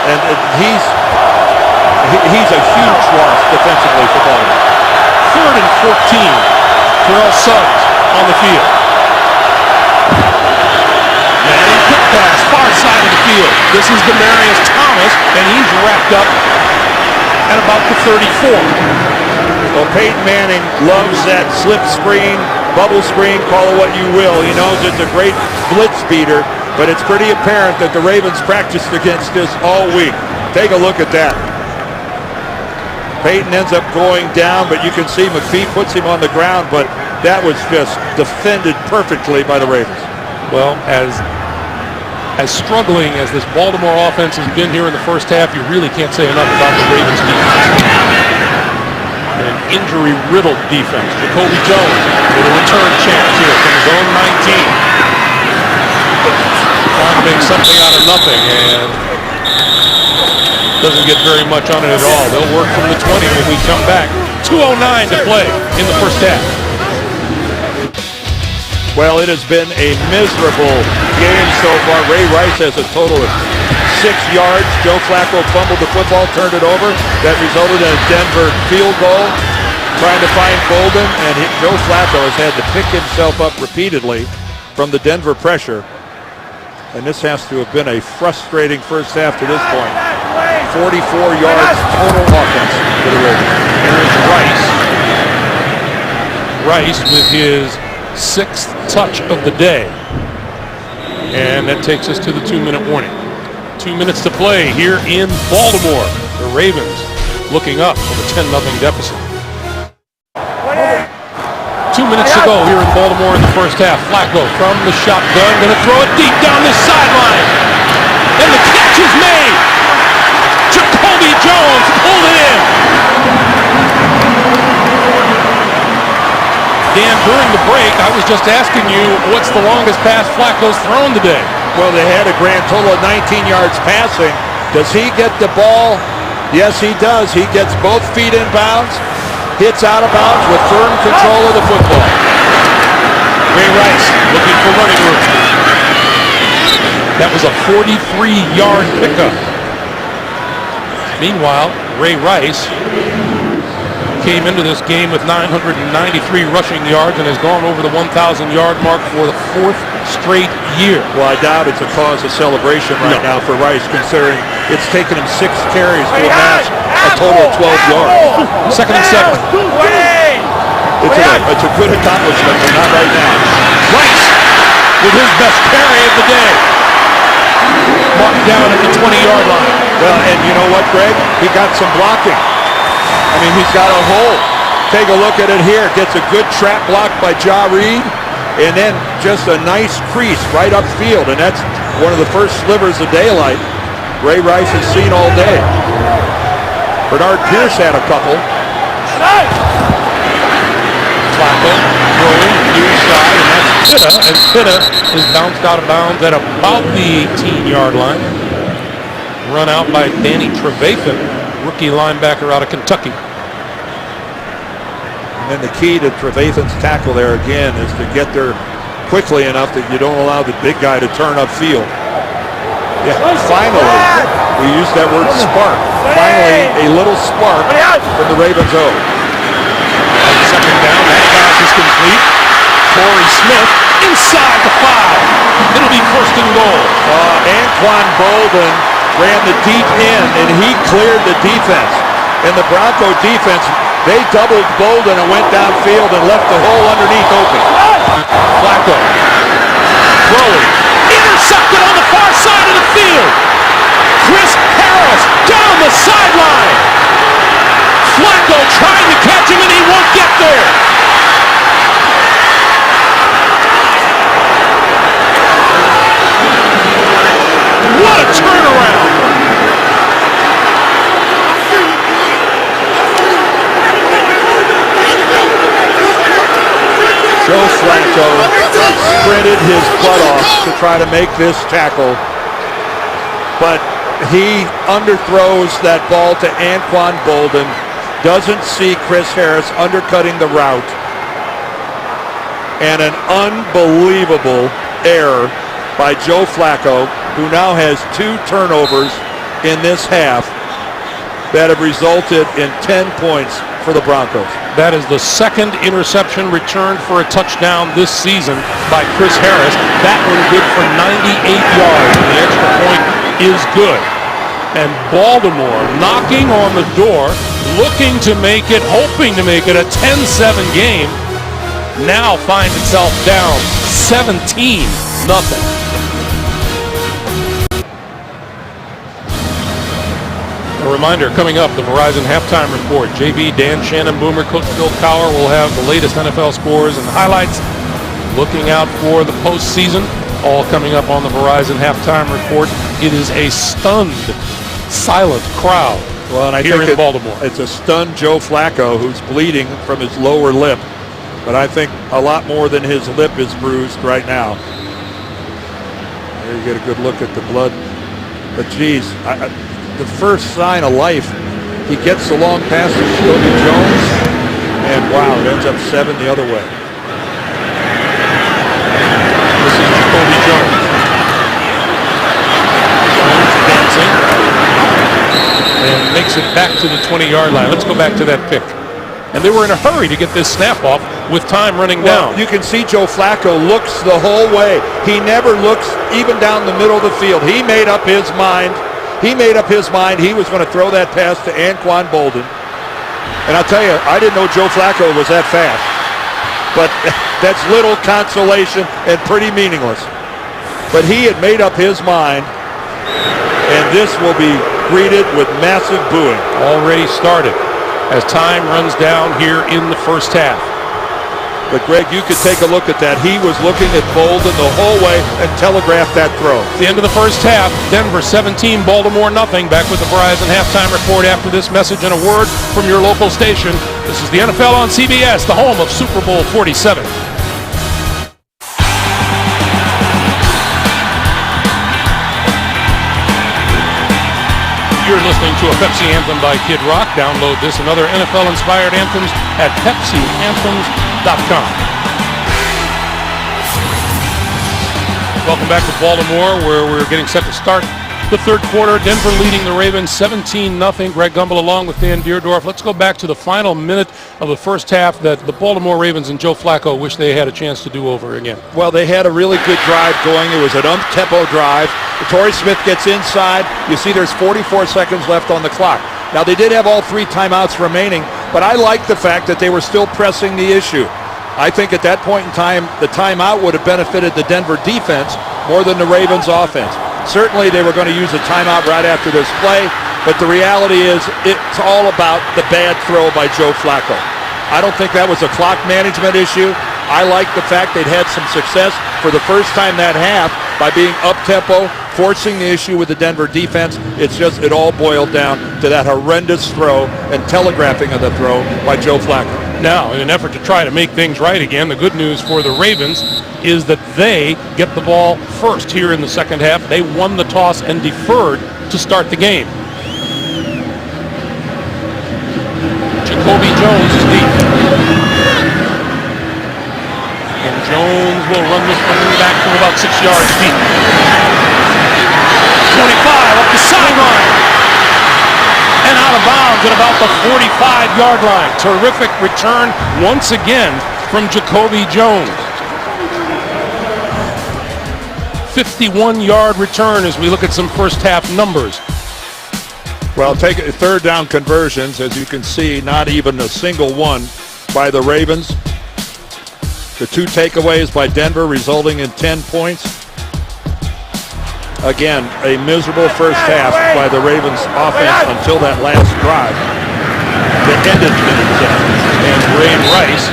and he's a huge loss defensively for Baltimore. 3rd and 14. Terrell Suggs on the field. Manning quick pass, far side of the field. This is Demaryius Thomas, and he's wrapped up at about the 34. Well, Peyton Manning loves that slip screen, bubble screen, call it what you will. He knows it's a great blitz beater, but it's pretty apparent that the Ravens practiced against this all week. Take a look at that. Peyton ends up going down, but you can see McPhee puts him on the ground, but that was just defended perfectly by the Ravens. Well, as struggling as this Baltimore offense has been here in the first half, you really can't say enough about the Ravens defense. An injury-riddled defense. Jacoby Jones with a return chance here from his own 19. Trying to make something out of nothing, and doesn't get very much on it at all. They'll work from the 20 when we come back. 2:09 to play in the first half. Well, it has been a miserable game so far. Ray Rice has a total of 6 yards. Joe Flacco fumbled the football, turned it over. That resulted in a Denver field goal. Trying to find Bolden, and Joe Flacco has had to pick himself up repeatedly from the Denver pressure. And this has to have been a frustrating first half to this point. 44 yards total offense for the Ravens. Here's Rice with his 6th touch of the day. And that takes us to the 2-minute warning. 2 minutes to play here in Baltimore. The Ravens looking up with a 10-0 deficit. 2 minutes to go here in Baltimore in the first half. Flacco from the shotgun, going to throw it deep down the sideline. And the catch is made. Jacoby Jones pulled it in. Dan, during the break, I was just asking you, what's the longest pass Flacco's thrown today? Well, they had a grand total of 19 yards passing. Does he get the ball? Yes, he does. He gets both feet in bounds, hits out of bounds with firm control of the football. Ray Rice looking for running room. That was a 43-yard pickup. Meanwhile, Ray Rice came into this game with 993 rushing yards and has gone over the 1,000-yard mark for the 4th straight year. Well, I doubt it's a cause of celebration right now for Rice, considering it's taken him 6 carries to amass a total of 12 yards. 2nd and 7. It's a good accomplishment, but not right now. Rice with his best carry of the day. Marked down at the 20-yard line. Well, and you know what, Greg? He got some blocking. I mean, he's got a hole. Take a look at it here. Gets a good trap block by Ja Reed, and then just a nice crease right upfield, and that's one of the first slivers of daylight Ray Rice has seen all day. Bernard Pierce had a couple. Flacco throwing near side, and that's Pitta, and Pitta is bounced out of bounds at about the 18-yard line. Run out by Danny Trevathan, rookie linebacker out of Kentucky. And then the key to Trevathan's tackle there again is to get there quickly enough that you don't allow the big guy to turn upfield. Yeah, finally, we use that word spark. Finally, a little spark from the Ravens O. Second down, that pass is complete. Torrey Smith inside the 5. It'll be 1st and goal. Anquan Bolden ran the deep end, and he cleared the defense. And the Bronco defense, they doubled Bolden and went downfield and left the hole underneath open. Flacco throwing, intercepted on the far side of the field. Chris Harris down the sideline. Flacco trying to catch him, and he won't get there. What a turnaround. Joe Flacco sprinted his butt off to try to make this tackle, but he underthrows that ball to Anquan Bolden, doesn't see Chris Harris undercutting the route, and an unbelievable error by Joe Flacco, who now has 2 turnovers in this half that have resulted in 10 points for the Broncos. That is the 2nd interception returned for a touchdown this season by Chris Harris. That one good for 98 yards, and the extra point is good. And Baltimore knocking on the door, looking to make it, hoping to make it a 10-7 game, now finds itself down 17-0. A reminder, coming up, the Verizon Halftime Report. JB, Dan Shannon, Boomer, Coach Bill Cowher will have the latest NFL scores and highlights. Looking out for the postseason, all coming up on the Verizon Halftime Report. It is a stunned, silent crowd and I here think in Baltimore. It's a stunned Joe Flacco who's bleeding from his lower lip, but I think a lot more than his lip is bruised right now. There you get a good look at the blood. But geez, the first sign of life He gets the long pass to Jacoby Jones, and wow, it ends up 7 the other way. This is Jacoby Jones. Jones dancing and makes it back to the 20-yard line. Let's go back to that pick. And they were in a hurry to get this snap off with time running down. You can see Joe Flacco looks the whole way. He never looks even down the middle of the field. He made up his mind. He was going to throw that pass to Anquan Bolden. And I'll tell you, I didn't know Joe Flacco was that fast. But that's little consolation and pretty meaningless. But he had made up his mind, and this will be greeted with massive booing. Already started as time runs down here in the first half. But Greg, you could take a look at that. He was looking at Bolden the whole way and telegraphed that throw. At the end of the first half, Denver 17, Baltimore nothing. Back with the Verizon halftime report after this message and a word from your local station. This is the NFL on CBS, the home of Super Bowl 47. You're listening to a Pepsi anthem by Kid Rock. Download this and other NFL-inspired anthems at PepsiAnthems.com. Welcome back to Baltimore, where we're getting set to start the third quarter. Denver leading the Ravens 17-0. Greg Gumbel along with Dan Deerdorf. Let's go back to the final minute of the first half that the Baltimore Ravens and Joe Flacco wish they had a chance to do over again. Well, they had a really good drive going. It was an up-tempo drive. Torrey Smith gets inside. You see there's 44 seconds left on the clock. Now, they did have all 3 timeouts remaining, but I like the fact that they were still pressing the issue. I think at that point in time, the timeout would have benefited the Denver defense more than the Ravens offense. Certainly, they were going to use a timeout right after this play, but the reality is it's all about the bad throw by Joe Flacco. I don't think that was a clock management issue. I like the fact they'd had some success for the first time that half by being up-tempo, forcing the issue with the Denver defense. It's just, it all boiled down to that horrendous throw and telegraphing of the throw by Joe Flacco. Now, in an effort to try to make things right again, the good news for the Ravens is that they get the ball first here in the second half. They won the toss and deferred to start the game. Jacoby Jones is deep. And Jones will run this one back to about 6 yards deep. 25 up the sideline. And out of bounds at about the 45-yard line. Terrific return once again from Jacoby Jones. 51-yard return as we look at some first half numbers. Well, take it, third down conversions, as you can see, not even a single one by the Ravens. The 2 takeaways by Denver resulting in 10 points. Again, a miserable first half by the Ravens offense until that last drive that ended And Ray Rice,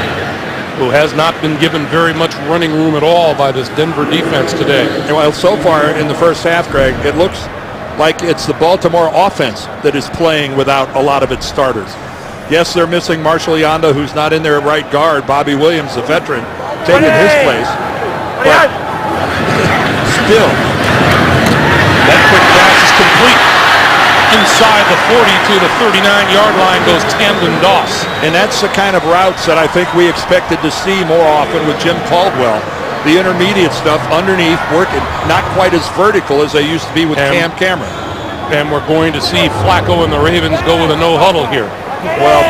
who has not been given very much running room at all by this Denver defense today. Well, so far in the first half, Greg, it looks like it's the Baltimore offense that is playing without a lot of its starters. Yes, they're missing Marshall Yanda, who's not in there at right guard. Bobby Williams, the veteran, taking his place. But still, that quick pass is complete. Inside the 40 to the 39-yard line goes Camden Doss. And that's the kind of routes that I think we expected to see more often with Jim Caldwell. The intermediate stuff underneath working, not quite as vertical as they used to be with Cam Cameron. And we're going to see Flacco and the Ravens go with a no-huddle here. Well,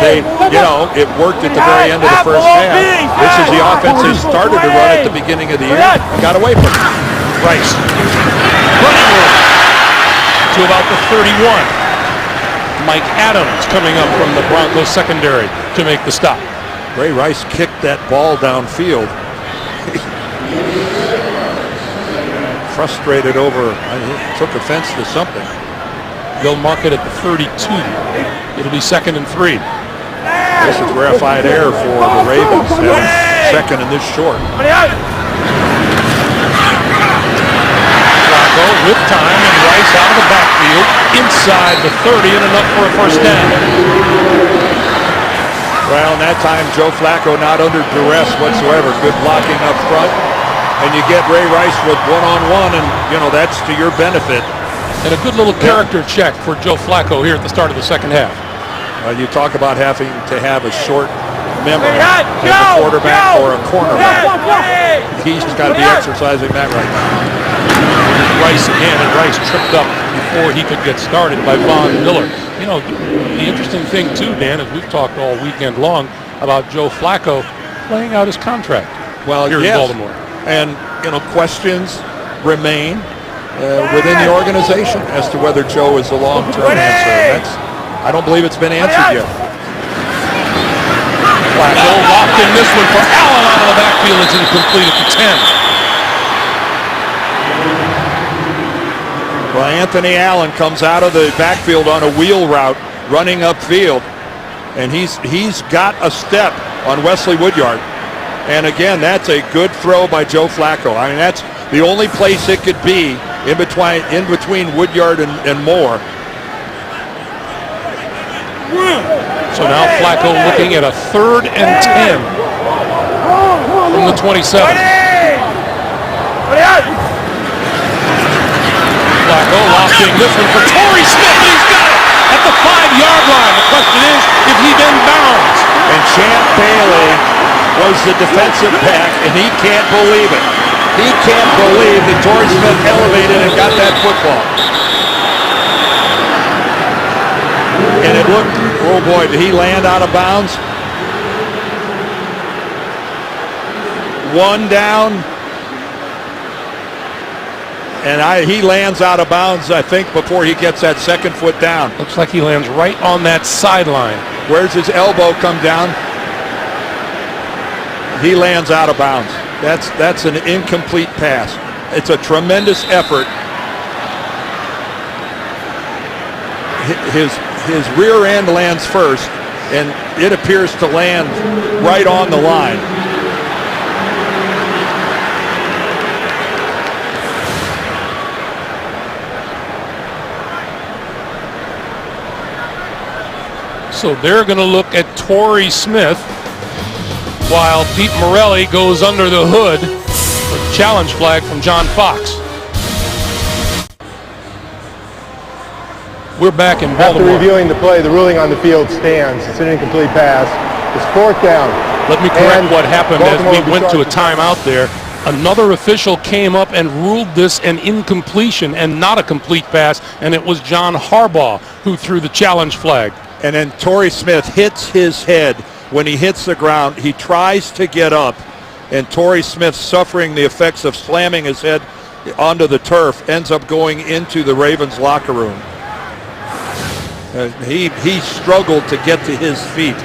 it worked at the very end of the first half. This is the offense they started to run at the beginning of the year. Got away from it. Rice. Running room to about the 31. Mike Adams coming up from the Broncos secondary to make the stop. Ray Rice kicked that ball downfield. Frustrated over, took offense to something. They'll mark it at the 32. It'll be 2nd and 3. This is rarefied air for the Ravens. Second and this short. Flacco with time and Rice out of the backfield inside the 30 and enough for a first down. Well, in that time, Joe Flacco not under duress whatsoever. Good blocking up front. And you get Ray Rice with one-on-one, and, that's to your benefit. And a good little character check for Joe Flacco here at the start of the second half. You talk about having to have a short memory as a quarterback or a cornerback. He's got to be exercising that right now. Rice again, and Rice tripped up before he could get started by Von Miller. You know, the interesting thing too, Dan, is we've talked all weekend long about Joe Flacco playing out his contract here in Baltimore. And, questions remain within the organization as to whether Joe is the long-term answer. I don't believe it's been answered yet. Flacco locked in this one for Allen out of the backfield. It's incomplete at the 10. Well, Anthony Allen comes out of the backfield on a wheel route, running upfield, and he's got a step on Wesley Woodyard. And again, that's a good throw by Joe Flacco. I mean, that's the only place it could be in between Woodyard and Moore. So now Flacco looking at a 3rd and 10 from the 27. Flacco lofting this one for Torrey Smith, and he's got it at the 5-yard line. The question is if he then bounds. And Champ Bailey was the defensive back, and he can't believe it. He can't believe that Torrey Smith elevated and got that football. And it looked, oh boy, did he land out of bounds? 1 down. And he lands out of bounds, I think, before he gets that 2nd foot down. Looks like he lands right on that sideline. Where's his elbow come down? He lands out of bounds. That's an incomplete pass. It's a tremendous effort. His rear end lands first, and it appears to land right on the line. So they're going to look at Torrey Smith while Pete Morelli goes under the hood for challenge flag from John Fox. We're back in Baltimore. After reviewing the play, the ruling on the field stands. It's an incomplete pass. It's 4th down. Let me correct what happened as we went to a timeout there. Another official came up and ruled this an incompletion and not a complete pass, and it was John Harbaugh who threw the challenge flag. And then Torrey Smith hits his head. When he hits the ground, he tries to get up, and Torrey Smith, suffering the effects of slamming his head onto the turf, ends up going into the Ravens locker room. He struggled to get to his feet.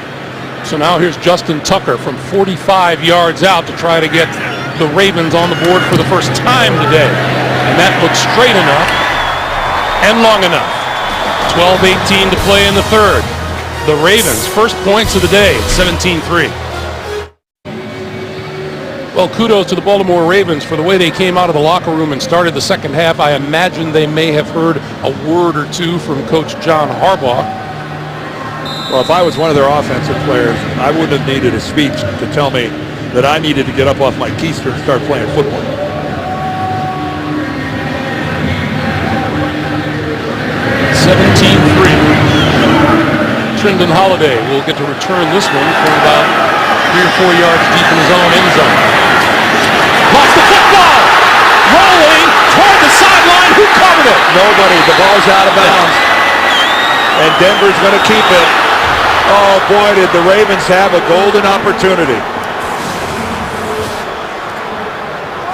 So now here's Justin Tucker from 45 yards out to try to get the Ravens on the board for the first time today. And that looks straight enough and long enough. 12-18 to play in the 3rd. The Ravens, first points of the day, 17-3. Well, kudos to the Baltimore Ravens for the way they came out of the locker room and started the second half. I imagine they may have heard a word or two from Coach John Harbaugh. Well, if I was one of their offensive players, I wouldn't have needed a speech to tell me that I needed to get up off my keister and start playing football. Trindon Holiday will get to return this one from about 3 or 4 yards deep in his own end zone. Lost the football! Rolling toward the sideline. Who covered it? Nobody. The ball's out of bounds. And Denver's going to keep it. Oh, boy, did the Ravens have a golden opportunity.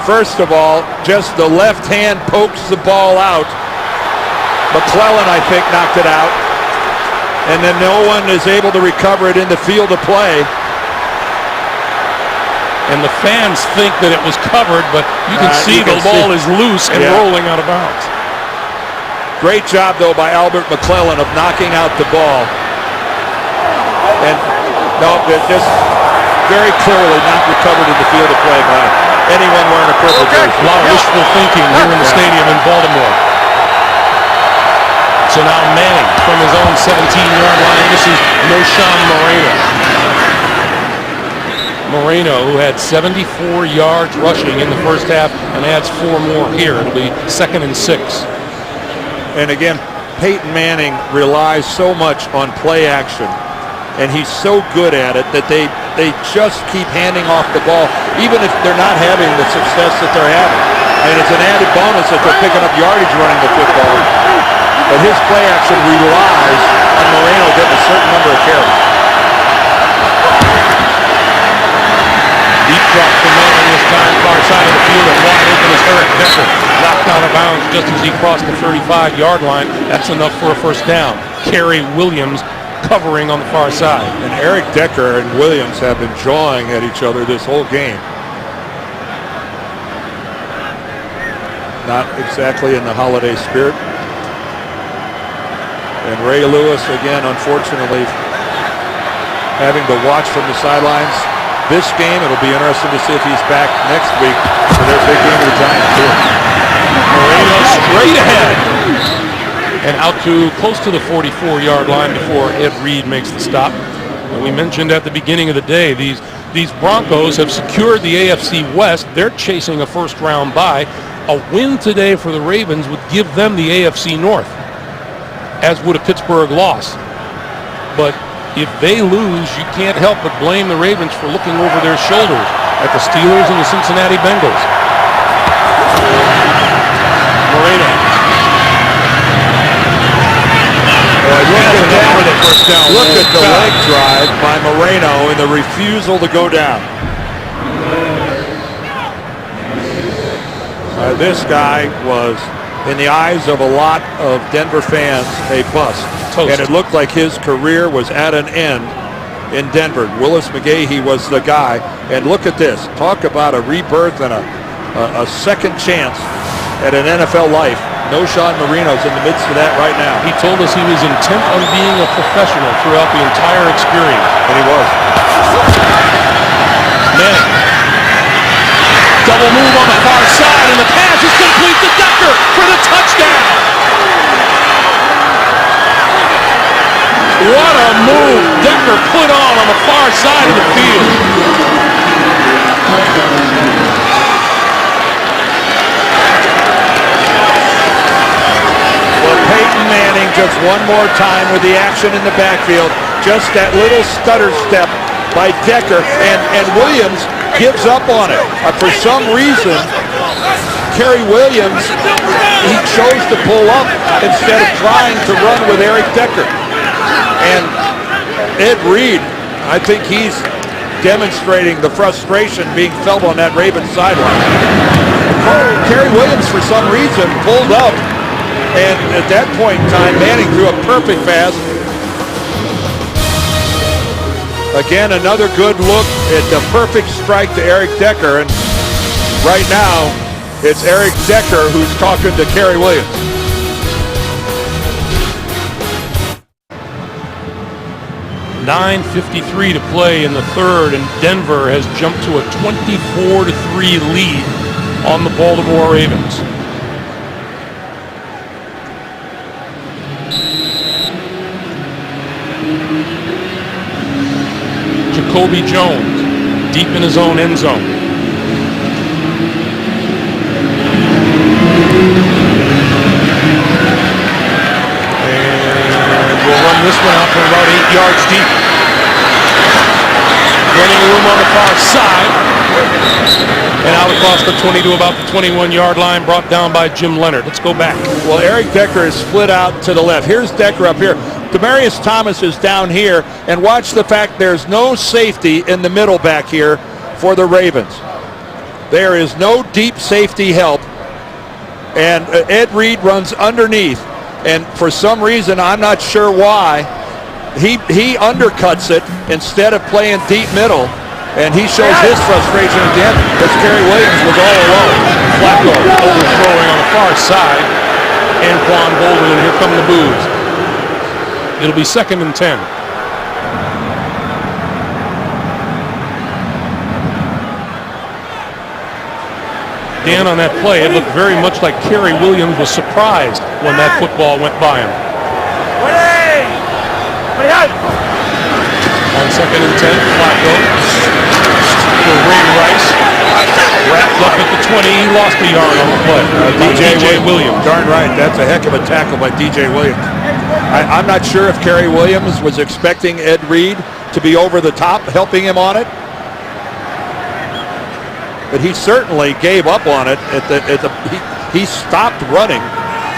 First of all, just the left hand pokes the ball out. McClellan, I think, knocked it out. And then no one is able to recover it in the field of play. And the fans think that it was covered, but you can see the ball is loose and rolling out of bounds. Great job, though, by Albert McClellan of knocking out the ball. And no, just very clearly not recovered in the field of play by anyone wearing a purple jersey. A lot of wishful thinking here in the stadium in Baltimore. So now Manning from his own 17-yard line. This is Noshawn Moreno. Moreno, who had 74 yards rushing in the first half and adds 4 more here. It'll be 2nd and 6. And again, Peyton Manning relies so much on play action, and he's so good at it that they just keep handing off the ball, even if they're not having the success that they're having. I mean, it's an added bonus that they're picking up yardage running the football, but his play action relies on Moreno getting a certain number of carries. Deep drop for Manning this time, far side of the field, and wide open is Eric Decker. Knocked out of bounds just as he crossed the 35-yard line. That's enough for a first down. Kerry Williams covering on the far side. And Eric Decker and Williams have been jawing at each other this whole game. Not exactly in the holiday spirit. And Ray Lewis, again, unfortunately, having to watch from the sidelines this game. It'll be interesting to see if he's back next week for their big game of the Giants, too. Moreno straight ahead and out to close to the 44-yard line before Ed Reed makes the stop. And we mentioned at the beginning of the day, these Broncos have secured the AFC West. They're chasing a first-round bye. A win today for the Ravens would give them the AFC North, as would a Pittsburgh loss. But if they lose, you can't help but blame the Ravens for looking over their shoulders at the Steelers and the Cincinnati Bengals. Moreno. Look at the leg drive by Moreno and the refusal to go down. This guy was, in the eyes of a lot of Denver fans, a bust. Toast. And it looked like his career was at an end in Denver. Willis McGahee was the guy. And look at this. Talk about a rebirth and a second chance at an NFL life. Noshawn Marino's in the midst of that right now. He told us he was intent on being a professional throughout the entire experience. And he was. Manning. Double move on the far side, and the pass is complete to Decker for the touchdown. What a move Decker put on the far side of the field. Well, Peyton Manning just one more time with the action in the backfield. Just that little stutter step by Decker, and Williams gives up on it. For some reason, Kerry Williams, he chose to pull up instead of trying to run with Eric Decker. And Ed Reed, I think he's demonstrating the frustration being felt on that Ravens sideline. Kerry Williams, for some reason, pulled up, and at that point in time, Manning threw a perfect pass. Again, another good look at the perfect strike to Eric Decker, and right now, it's Eric Decker who's talking to Kerry Williams. .9:53 to play in the third, and Denver has jumped to a 24-3 lead on the Baltimore Ravens. Jacoby Jones deep in his own end zone. And we'll run this one out from about 8 yards deep. Running room on the far side. And out across the 20 to about the 21-yard line, brought down by Jim Leonard. Let's go back. Well, Eric Decker is split out to the left. Here's Decker up here. Demaryius Thomas is down here, and watch the fact there's no safety in the middle back here for the Ravens. There is no deep safety help, and Ed Reed runs underneath, and for some reason, I'm not sure why, he undercuts it instead of playing deep middle, and he shows his frustration at the end because Kerry Williams was all alone. Flacco overthrowing on the far side, and Quan Bolden, and here come the boos. It'll be 2nd and 10. Dan, on that play, it looked very much like Kerry Williams was surprised when that football went by him. On 2nd and 10, Flacco for Ray Rice. Wrapped up at the 20. He lost a yard on the play. DJ Williams. Darn right. That's a heck of a tackle by DJ Williams. I'm not sure if Kerry Williams was expecting Ed Reed to be over the top helping him on it. But he certainly gave up on it. He stopped running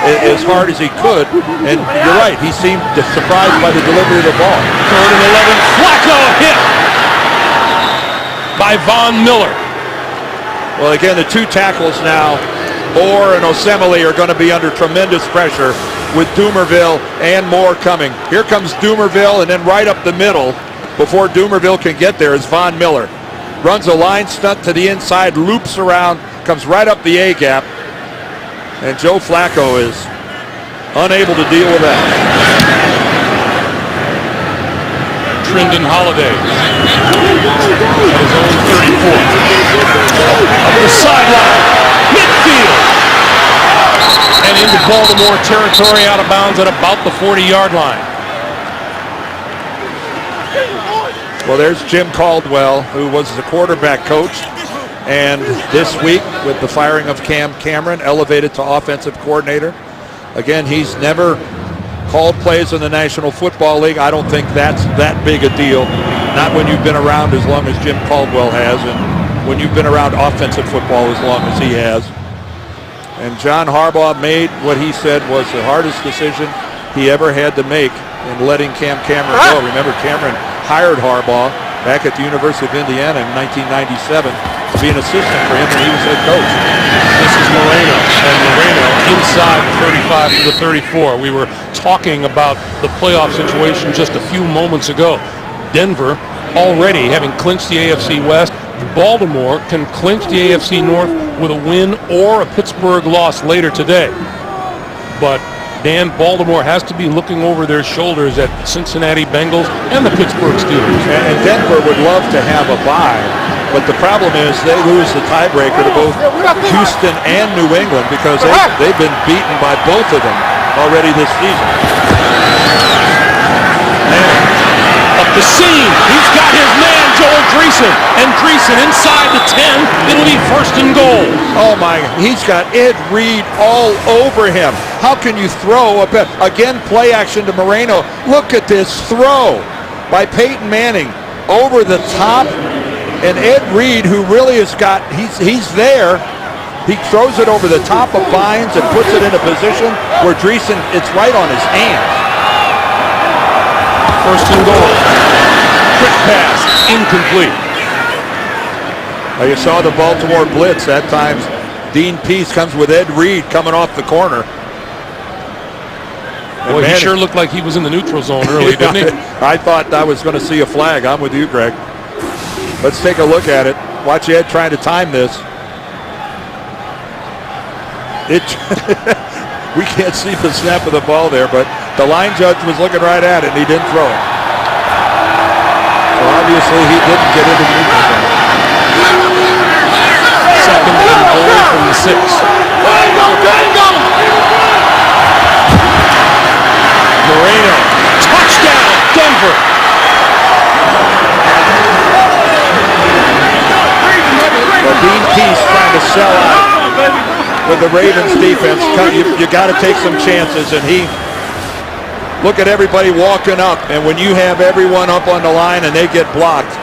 as hard as he could. And you're right. He seemed surprised by the delivery of the ball. 3rd and 11. Flacco hit by Von Miller. Well, again, the 2 tackles now, Moore and Osemele, are going to be under tremendous pressure with Dumerville and Moore coming. Here comes Dumerville, and then right up the middle, before Dumerville can get there, is Von Miller. Runs a line stunt to the inside, loops around, comes right up the A-gap, and Joe Flacco is unable to deal with that. Trendon Holiday at his own 34. Up the sideline, midfield, and into Baltimore territory, out of bounds at about the 40-yard line. Well, there's Jim Caldwell, who was the quarterback coach, and this week, with the firing of Cam Cameron, elevated to offensive coordinator. Again, he's never called plays in the National Football League. I don't think that's that big a deal. Not when you've been around as long as Jim Caldwell has, and when you've been around offensive football as long as he has. And John Harbaugh made what he said was the hardest decision he ever had to make in letting Cam Cameron go. Remember, Cameron hired Harbaugh back at the University of Indiana in 1997 to be an assistant for him, and he was head coach. This is Moreno, and Moreno inside the 35 to the 34. We were talking about the playoff situation just a few moments ago. Denver already having clinched the AFC West. Baltimore can clinch the AFC North with a win or a Pittsburgh loss later today. But Dan, Baltimore has to be looking over their shoulders at Cincinnati Bengals and the Pittsburgh Steelers. And Denver would love to have a bye, but the problem is they lose the tiebreaker to both Houston and New England because they've been beaten by both of them already this season. Up the seam, he's got his man Joel Dreesen, and Dreesen inside the 10. It'll be 1st and goal. Oh my, he's got Ed Reed all over him. How can you throw a bit? Again, play action to Moreno. Look at this throw by Peyton Manning over the top, and Ed Reed, who really has got, he's there. He throws it over the top of Bynes and puts it in a position where Dreesen, it's right on his hands. 1st and goal. Quick pass, incomplete. Now you saw the Baltimore blitz. That time Dean Pease comes with Ed Reed coming off the corner. Boy, he sure looked like he was in the neutral zone early, didn't he? I thought I was going to see a flag. I'm with you, Greg. Let's take a look at it. Watch Ed trying to time this. We can't see the snap of the ball there, but the line judge was looking right at it, and he didn't throw it. So obviously he didn't get into the neutral zone. 2nd and goal from the 6. Moreno, touchdown, Denver. But Dean Pease trying to sell out with the Ravens defense. You got to take some chances, and look at everybody walking up, and when you have everyone up on the line and they get blocked,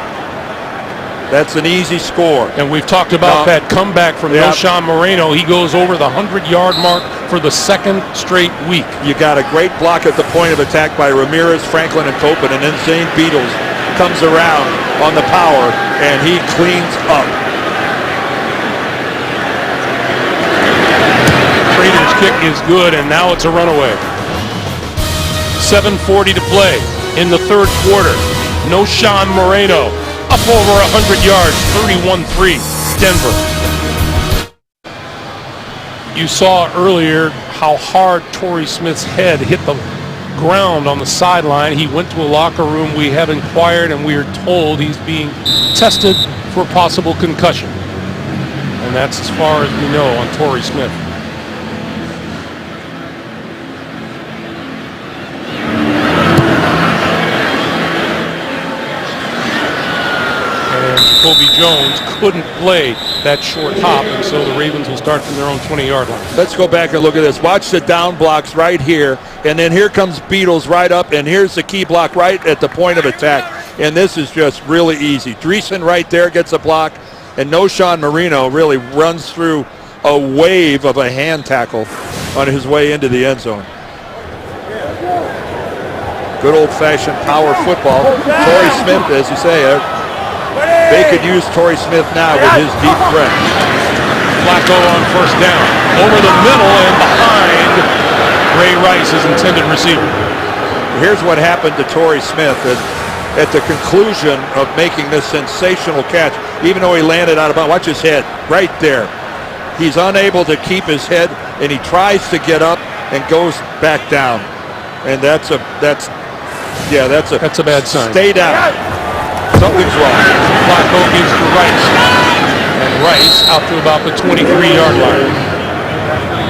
that's an easy score. And we've talked about that comeback from Noshawn Moreno. He goes over the 100-yard mark for the 2nd straight week. You got a great block at the point of attack by Ramirez, Franklin, and Topin, and then Zane Beatles comes around on the power, and he cleans up. Prater's kick is good, and now it's a runaway. 7:40 to play in the 3rd quarter. Noshawn Moreno up over 100 yards, 31-3, Denver. You saw earlier how hard Torrey Smith's head hit the ground on the sideline. He went to a locker room. We have inquired, and we are told he's being tested for possible concussion. And that's as far as we know on Torrey Smith. Jacoby Jones couldn't play that short hop, and so the Ravens will start from their own 20-yard line. Let's go back and look at this. Watch the down blocks right here, and then here comes Beatles right up, and here's the key block right at the point of attack. And this is just really easy. Dreesen right there gets a block, and Noshawn Marino really runs through a wave of a hand tackle on his way into the end zone. Good old-fashioned power football. Torrey Smith, as you say, they could use Torrey Smith now with his deep threat. Flacco on first down. Over the middle and behind Ray Rice, his intended receiver. Here's what happened to Torrey Smith at the conclusion of making this sensational catch. Even though he landed out of bounds, watch his head right there. He's unable to keep his head, and he tries to get up and goes back down. And that's a bad sign. Stay down. Something's wrong. Flacco gives to Rice. And Rice out to about the 23-yard line.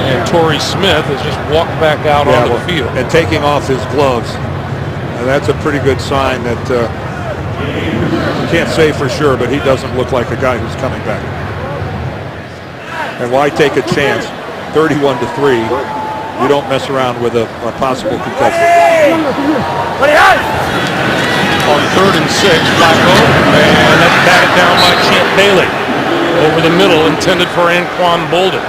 And Torrey Smith has just walked back out onto the field. And taking off his gloves. And that's a pretty good sign that can't say for sure, but he doesn't look like a guy who's coming back. And why take a chance? 31-3. You don't mess around with a possible concussion. On 3rd and 6, Flacco, and that's batted down by Champ Bailey. Over the middle, intended for Anquan Bolden.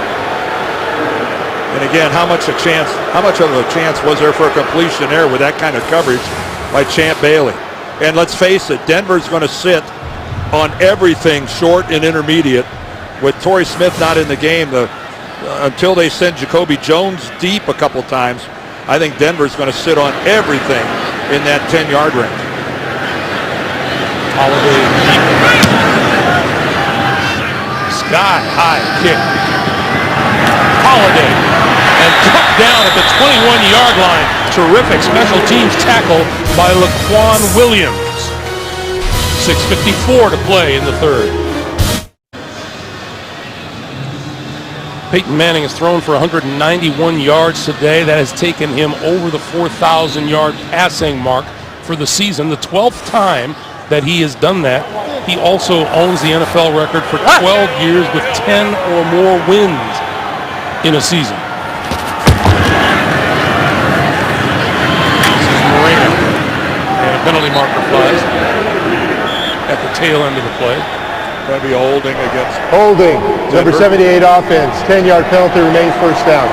And again, how much of a chance was there for a completion there with that kind of coverage by Champ Bailey? And let's face it, Denver's going to sit on everything short and intermediate. With Torrey Smith not in the game, until they send Jacoby Jones deep a couple times, I think Denver's going to sit on everything in that 10-yard range. Holiday sky-high kick. Holiday, and cut down at the 21-yard line. Terrific special teams tackle by Laquan Williams. 6:54 to play in the third. Peyton Manning has thrown for 191 yards today. That has taken him over the 4,000-yard passing mark for the season, the 12th time that he has done that. He also owns the NFL record for 12 years with 10 or more wins in a season. This is Moreno, and a penalty marker flies at the tail end of the play. Going to be holding against Holding. Number Denver. 78 offense. 10-yard penalty remains first down.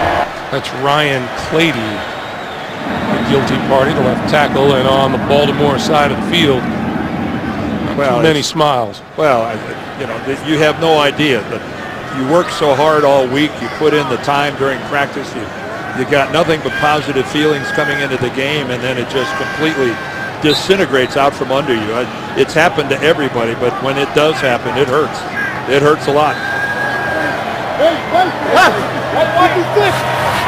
That's Ryan Clady, the guilty party, the left tackle, and on the Baltimore side of the field. Well, Too many smiles. Well, you have no idea that you work so hard all week. You put in the time during practice. You got nothing but positive feelings coming into the game, and then it just completely disintegrates out from under you. It's happened to everybody, but when it does happen, it hurts. It hurts a lot.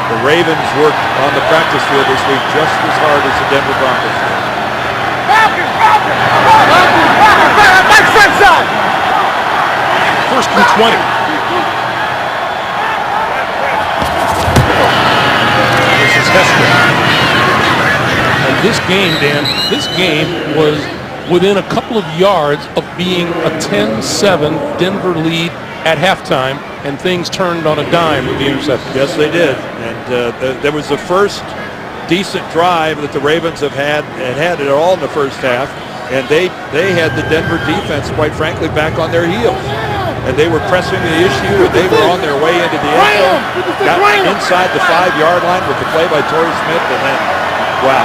The Ravens worked on the practice field this week just as hard as the Denver Broncos. First and 20. This is Hester. And this game, Dan, this game was within a couple of yards of being a 10-7 Denver lead at halftime, and things turned on a dime with the interception. Yes, they did. And there was the first decent drive that the Ravens had it all in the first half, and they had the Denver defense, quite frankly, back on their heels. And they were pressing the issue, and they were on their way into the end zone. Got inside the 5-yard line with the play by Torrey Smith, and then, wow.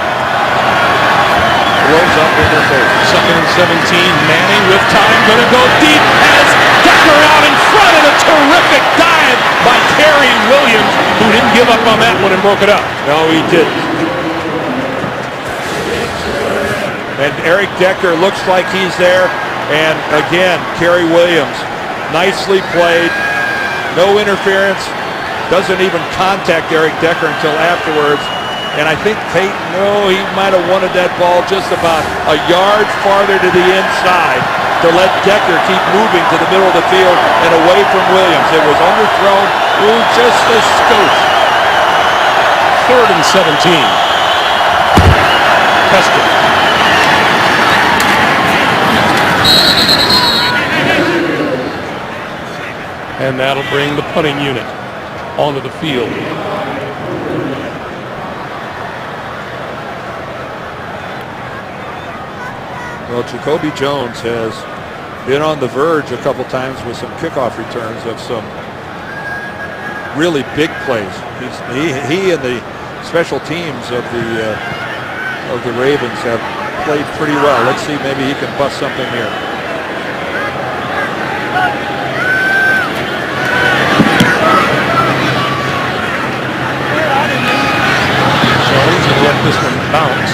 Blows up in their face. 2nd and 17, Manning with time, going to go deep, has Decker out in front, and a terrific dive by Kerry Williams, who didn't give up on that one and broke it up. No, he didn't. And Eric Decker looks like he's there, and again, Kerry Williams, nicely played, no interference, doesn't even contact Eric Decker until afterwards. And I think Peyton, he might have wanted that ball just about a yard farther to the inside to let Decker keep moving to the middle of the field and away from Williams. It was underthrown, just a skosh. 3rd and 17. Hester. And that'll bring the punting unit onto the field. Well, Jacoby Jones has been on the verge a couple times with some kickoff returns of some really big plays. He and the special teams of the Ravens have played pretty well. Let's see, maybe he can bust something here. Jones will let this one bounce.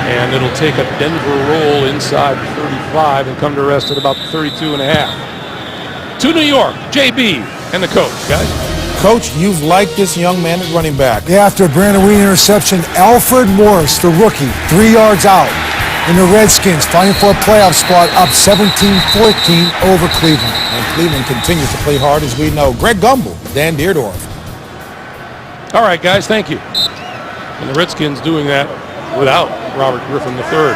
And it'll take a Denver roll inside 35 and come to rest at about 32 and a half. To New York, JB and the coach, guys. Coach, you've liked this young man at running back. Yeah, after a Brandon Weeden interception, Alfred Morris, the rookie, 3 yards out. And the Redskins fighting for a playoff spot, up 17-14 over Cleveland. And Cleveland continues to play hard, as we know. Greg Gumbel, Dan Deerdorf. All right, guys, thank you. And the Redskins doing that without Robert Griffin III.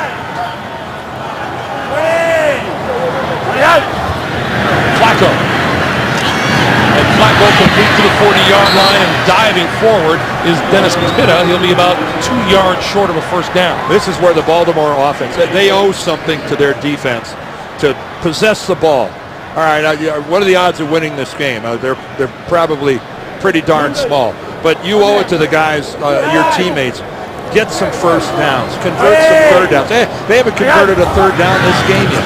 Flacco. And Flacco complete to the 40-yard line, and diving forward is Dennis Pitta. He'll be about 2 yards short of a first down. This is where the Baltimore offense, they owe something to their defense to possess the ball. All right, what are the odds of winning this game? They're probably pretty darn small. But you owe it to the guys, your teammates. Get some first downs. Convert some third downs. They haven't converted a third down this game yet.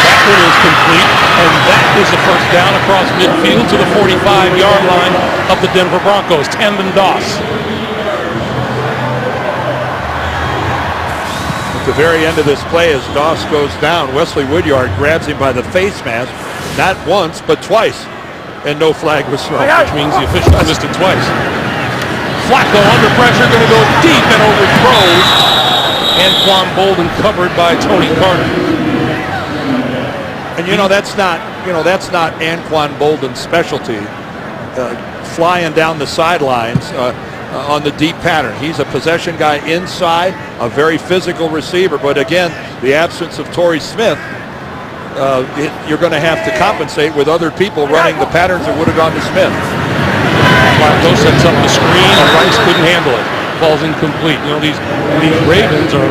That one is complete, and that is a first down across midfield to the 45-yard line of the Denver Broncos. Tandon Doss. At the very end of this play, as Doss goes down, Wesley Woodyard grabs him by the face mask, not once, but twice. And no flag was thrown. Which means the official missed it twice. Flacco under pressure, going to go deep and overthrows. Anquan Bolden covered by Tony Carter. And that's not Anquan Bolden's specialty. Flying down the sidelines on the deep pattern. He's a possession guy inside, a very physical receiver. But again, the absence of Torrey Smith, you're going to have to compensate with other people running the patterns that would have gone to Smith. Flacco sets up the screen, and Rice couldn't handle it. Falls incomplete. These Ravens are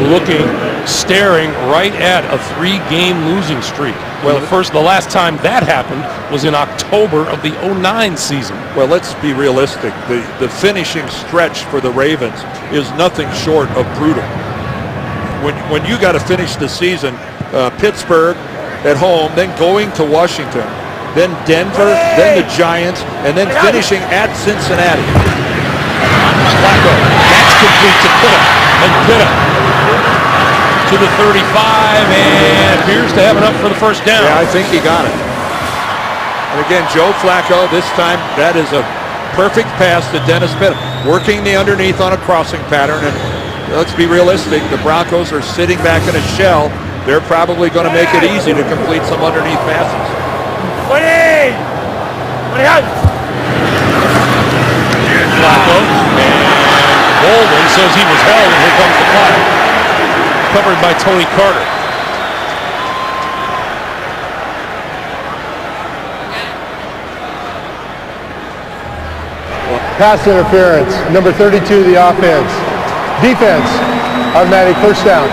staring right at a 3-game losing streak. Well, the last time that happened was in October of the 2009 season. Well, let's be realistic. The finishing stretch for the Ravens is nothing short of brutal. When you got to finish the season, Pittsburgh at home, then going to Washington, then Denver, then the Giants, and then finishing at Cincinnati. Flacco, that's complete to Pitta, and Pitta to the 35, and appears to have enough for the first down. Yeah, I think he got it. And again, Joe Flacco, this time that is a perfect pass to Dennis Pitta, working the underneath on a crossing pattern. And let's be realistic, the Broncos are sitting back in a shell. They're probably going to make it easy to complete some underneath passes. Flacco, and Bolden says he was held, and here comes the flag. Covered by Tony Carter. Pass interference, number 32, the offense. Defense, automatic first down.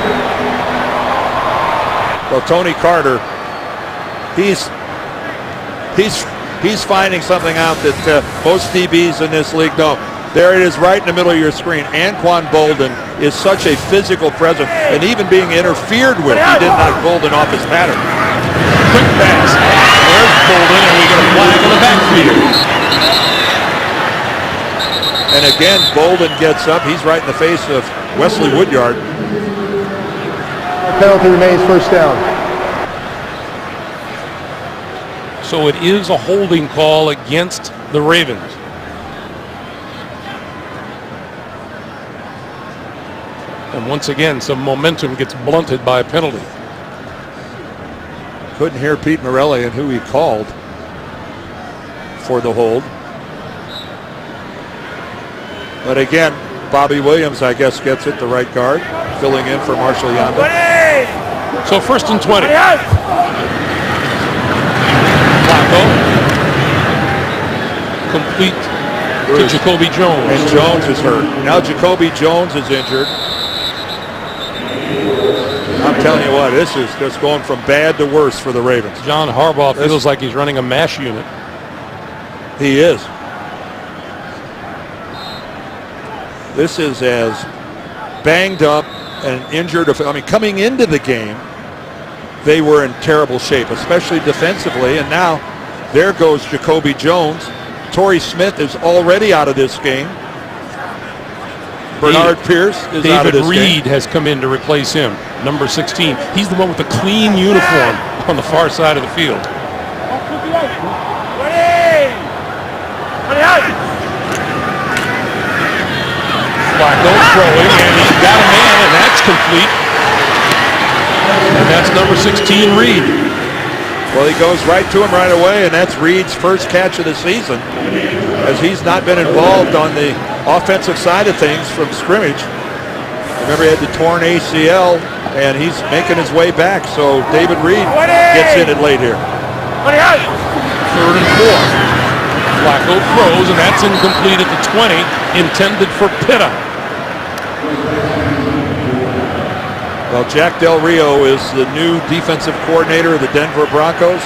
Well, Tony Carter, he's finding something out that most DBs in this league don't. There it is, right in the middle of your screen. Anquan Bolden is such a physical presence, and even being interfered with, he did knock Bolden off his pattern. Quick pass. There's Bolden, and we get a flag in the backfield. And again, Bolden gets up. He's right in the face of Wesley Woodyard. Penalty remains first down. So it is a holding call against the Ravens. And once again, some momentum gets blunted by a penalty. Couldn't hear Pete Morelli and who he called for the hold. But again, Bobby Williams, I guess, gets it, the right guard, filling in for Marshall Yanda. So 1st and 20. complete to Jacoby Jones. And Jones is hurt. Now Jacoby Jones is injured. I'm telling you what, this is just going from bad to worse for the Ravens. John Harbaugh feels like he's running a MASH unit. He is. This is as banged up and injured. I mean, coming into the game, they were in terrible shape, especially defensively. And now there goes Jacoby Jones. Torrey Smith is already out of this game. Bernard Pierce is out of this game. David Reed has come in to replace him, number 16. He's the one with the clean uniform on the far side of the field. Flacco throwing, and he's got a man, and that's complete. And that's number 16, Reed. Well, he goes right to him right away, and that's Reed's first catch of the season, as he's not been involved on the offensive side of things from scrimmage. Remember, he had the torn ACL, and he's making his way back, so David Reed gets in it late here. 3rd and 4. Flacco throws, and that's incomplete at the 20, intended for Pitta. Well, Jack Del Rio is the new defensive coordinator of the Denver Broncos.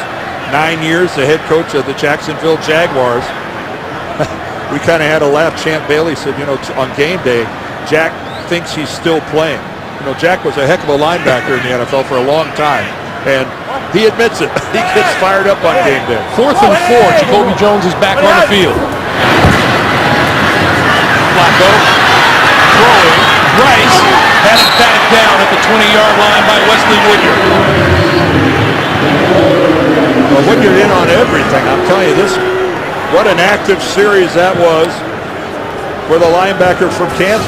9 years, the head coach of the Jacksonville Jaguars. We kind of had a laugh. Champ Bailey said, you know, on game day, Jack thinks he's still playing. You know, Jack was a heck of a linebacker in the NFL for a long time, and he admits it. He gets fired up on game day. 4th and 4, Jacoby Jones is back on the field. Flacco throwing. Rice had it batted down at the 20-yard line by Wesley Woodyard. Well, Woodyard in on everything. I'm telling you, what an active series that was for the linebacker from Kansas.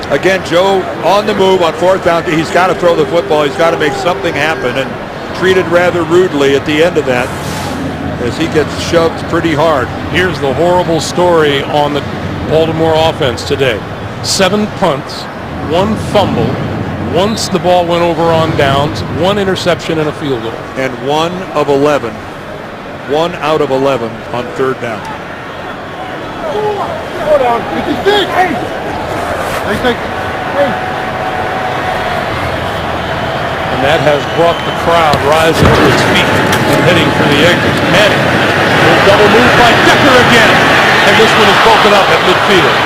Again, Joe on the move on 4th down. He's got to throw the football. He's got to make something happen, and treated rather rudely at the end of that as he gets shoved pretty hard. Here's the horrible story on the Baltimore offense today. 7 punts, 1 fumble, once the ball went over on downs, 1 interception and a field goal. And 1 of 11. 1 out of 11 on 3rd down. Hold on. Get your stick. Hey. And that has brought the crowd rising to its feet and heading for the exit. Manning will double move by Decker again. And this one is broken up at midfield.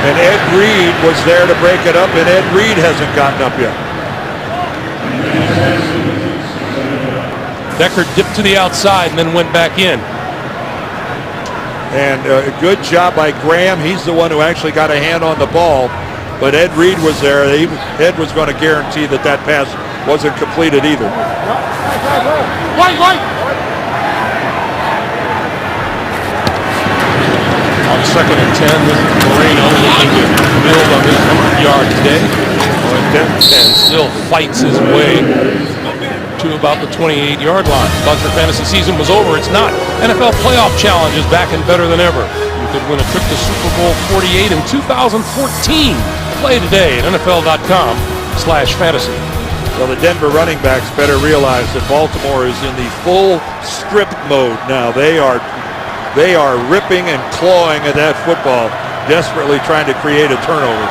And Ed Reed was there to break it up, and Ed Reed hasn't gotten up yet. Decker dipped to the outside and then went back in. And a good job by Graham. He's the one who actually got a hand on the ball. But Ed Reed was there. Ed was going to guarantee that that pass wasn't completed either. On 2nd and 10, this is Moreno looking to build on his 100 yard day. And still fights his way to about the 28-yard line. Thought your fantasy season was over. It's not. NFL Playoff Challenge is back and better than ever. You could win a trip to Super Bowl 48 in 2014. Play today at NFL.com/fantasy. Well, the Denver running backs better realize that Baltimore is in the full strip mode now. They are ripping and clawing at that football, desperately trying to create a turnover.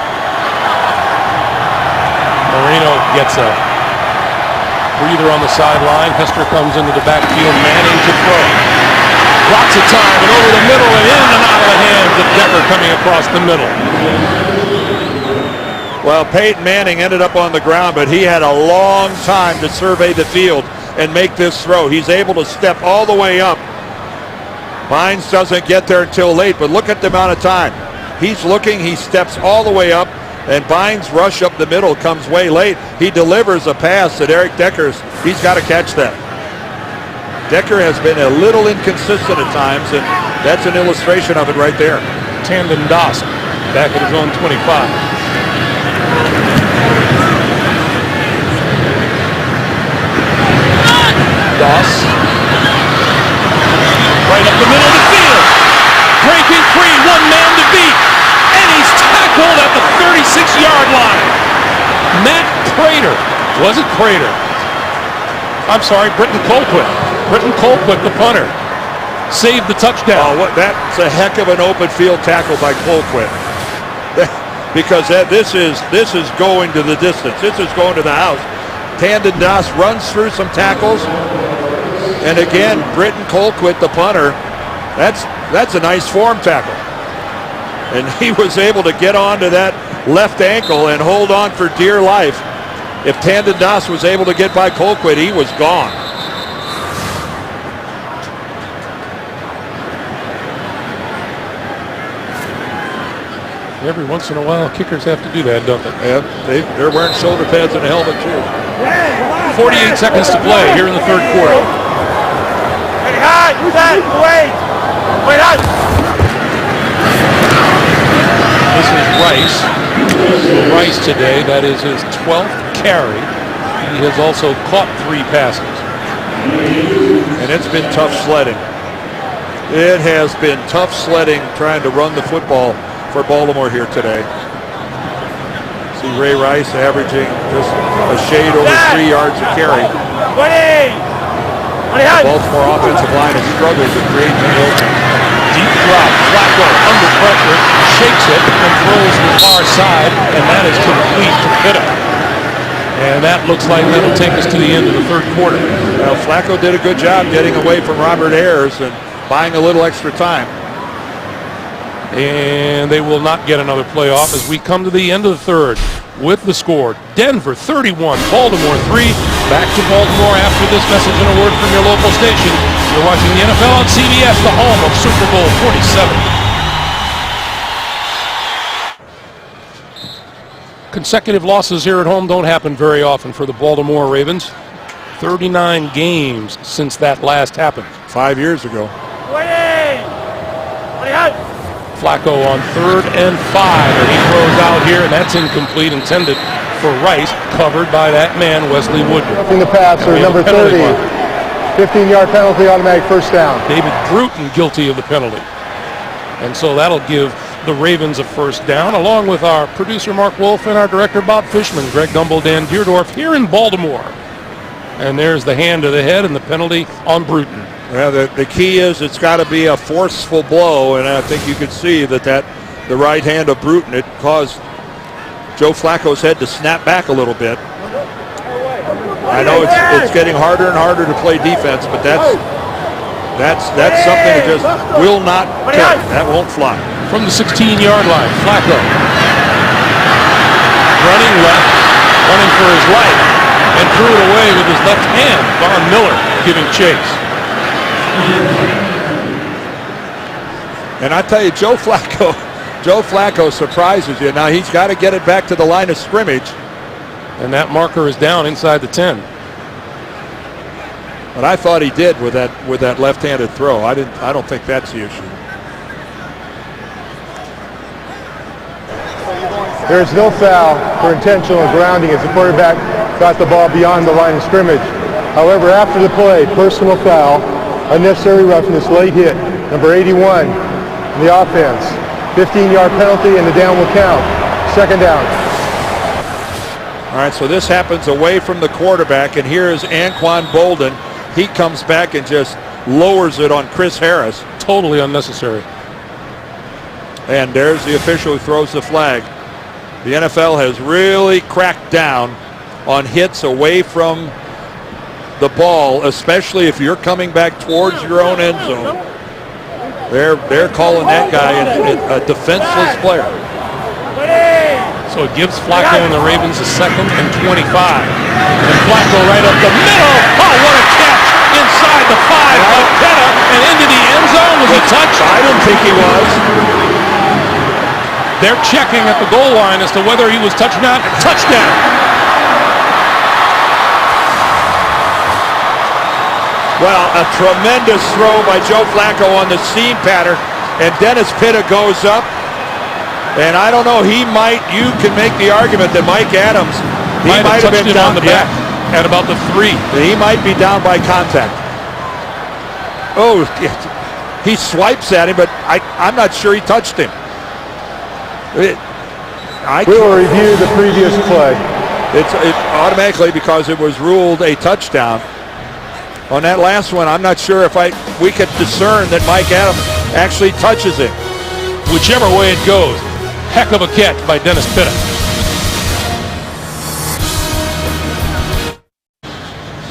Moreno gets a breather on the sideline. Hester comes into the backfield. Manning to throw. Lots of time and over the middle and in and out of the hands of Decker coming across the middle. Well, Peyton Manning ended up on the ground, but he had a long time to survey the field and make this throw. He's able to step all the way up. Bynes doesn't get there until late, but look at the amount of time. He's looking, he steps all the way up, and Bynes' rush up the middle comes way late. He delivers a pass that Eric Decker's, he's got to catch that. Decker has been a little inconsistent at times, and that's an illustration of it right there. Tandon Doss back at his own 25. Doss right up the middle of the field. Breaking free, 1 man to beat. And he's tackled at the 36-yard line. Matt Prater. Was it Prater? I'm sorry, Britton Colquitt. Britton Colquitt, the punter. saved the touchdown. Oh, that's a heck of an open field tackle by Colquitt. Because this is going to the distance. This is going to the house. Tandon Doss runs through some tackles. And again, Britton Colquitt, the punter, that's a nice form tackle. And he was able to get onto that left ankle and hold on for dear life. If Tandon Doss was able to get by Colquitt, he was gone. Every once in a while, kickers have to do that, don't they? Yeah, they're wearing shoulder pads and a helmet too. 48 seconds to play here in the third quarter. This is Rice. Rice today, that is his 12th carry. He has also caught 3 passes. And it's been tough sledding. It has been tough sledding trying to run the football for Baltimore here today. See Ray Rice averaging just a shade over 3 yards a carry. The Baltimore offensive line has struggled to create the open. Deep drop, Flacco under pressure, shakes it and throws to the far side, and that is complete to Pitta. And that looks like that'll take us to the end of the third quarter. Well, Flacco did a good job getting away from Robert Ayers and buying a little extra time. And they will not get another playoff as we come to the end of the third with the score. Denver 31, Baltimore 3. Back to Baltimore after this message and a word from your local station. You're watching the NFL on CBS, the home of Super Bowl 47. Consecutive losses here at home don't happen very often for the Baltimore Ravens. 39 games since that last happened. 5 years ago. Flacco on 3rd and 5, and he throws out here, and that's incomplete, intended for Rice, covered by that man, Wesley Woodard. In the passer, number 30, 15-yard penalty, automatic first down. David Bruton guilty of the penalty. And so that'll give the Ravens a first down, along with our producer Mark Wolf and our director Bob Fishman, Greg Gumbel, Dan Deerdorf, here in Baltimore. And there's the hand to the head and the penalty on Bruton. Yeah, the key is it's got to be a forceful blow, and I think you could see that the right hand of Bruton, it caused Joe Flacco's head to snap back a little bit. I know it's getting harder and harder to play defense, but that's something that just will not carry. That won't fly. From the 16-yard line, Flacco running left, running for his life, and threw it away with his left hand. Von Miller giving chase. And I tell you, Joe Flacco surprises you. Now he's got to get it back to the line of scrimmage. And that marker is down inside the 10. But I thought he did with that left-handed throw. I don't think that's the issue. There's no foul for intentional grounding as the quarterback got the ball beyond the line of scrimmage. However, after the play, personal foul, unnecessary roughness, late hit, number 81 in the offense. 15-yard penalty and the down will count. Second down. All right, so this happens away from the quarterback, and here is Anquan Bolden. He comes back and just lowers it on Chris Harris. Totally unnecessary. And there's the official who throws the flag. The NFL has really cracked down on hits away from the ball, especially if you're coming back towards your own end zone. They're calling that guy a defenseless player. So it gives Flacco and the Ravens a 2nd and 25. And Flacco right up the middle. Oh, what a catch inside the 5 by Pitta and into the end zone. Was he touched? I didn't think he was. They're checking at the goal line as to whether he was touched or not. Touchdown. Well, a tremendous throw by Joe Flacco on the seam pattern, and Dennis Pitta goes up. And I don't know, you can make the argument that Mike Adams, he might have been down on the back at about the 3. He might be down by contact. Oh, he swipes at him, but I'm not sure he touched him. We will review the previous play. It's automatically, because it was ruled a touchdown. On that last one, I'm not sure if we could discern that Mike Adams actually touches it. Whichever way it goes, heck of a catch by Dennis Pitta.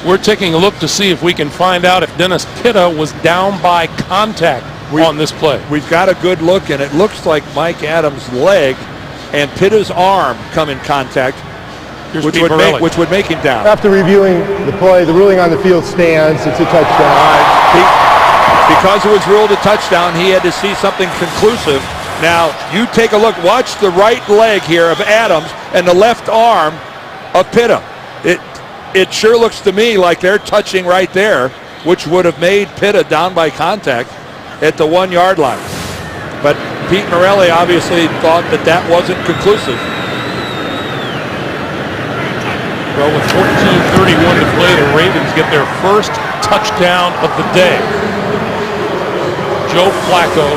We're taking a look to see if we can find out if Dennis Pitta was down by contact on this play. We've got a good look, and it looks like Mike Adams' leg and Pitta's arm come in contact, which would make him down. After reviewing the play, the ruling on the field stands. It's a touchdown. Because it was ruled a touchdown, he had to see something conclusive. Now, you take a look. Watch the right leg here of Adams and the left arm of Pitta. It sure looks to me like they're touching right there, which would have made Pitta down by contact at the 1 yard line. But Pete Morelli obviously thought that wasn't conclusive. Well, with 14:31 to play, the Ravens get their first touchdown of the day. Joe Flacco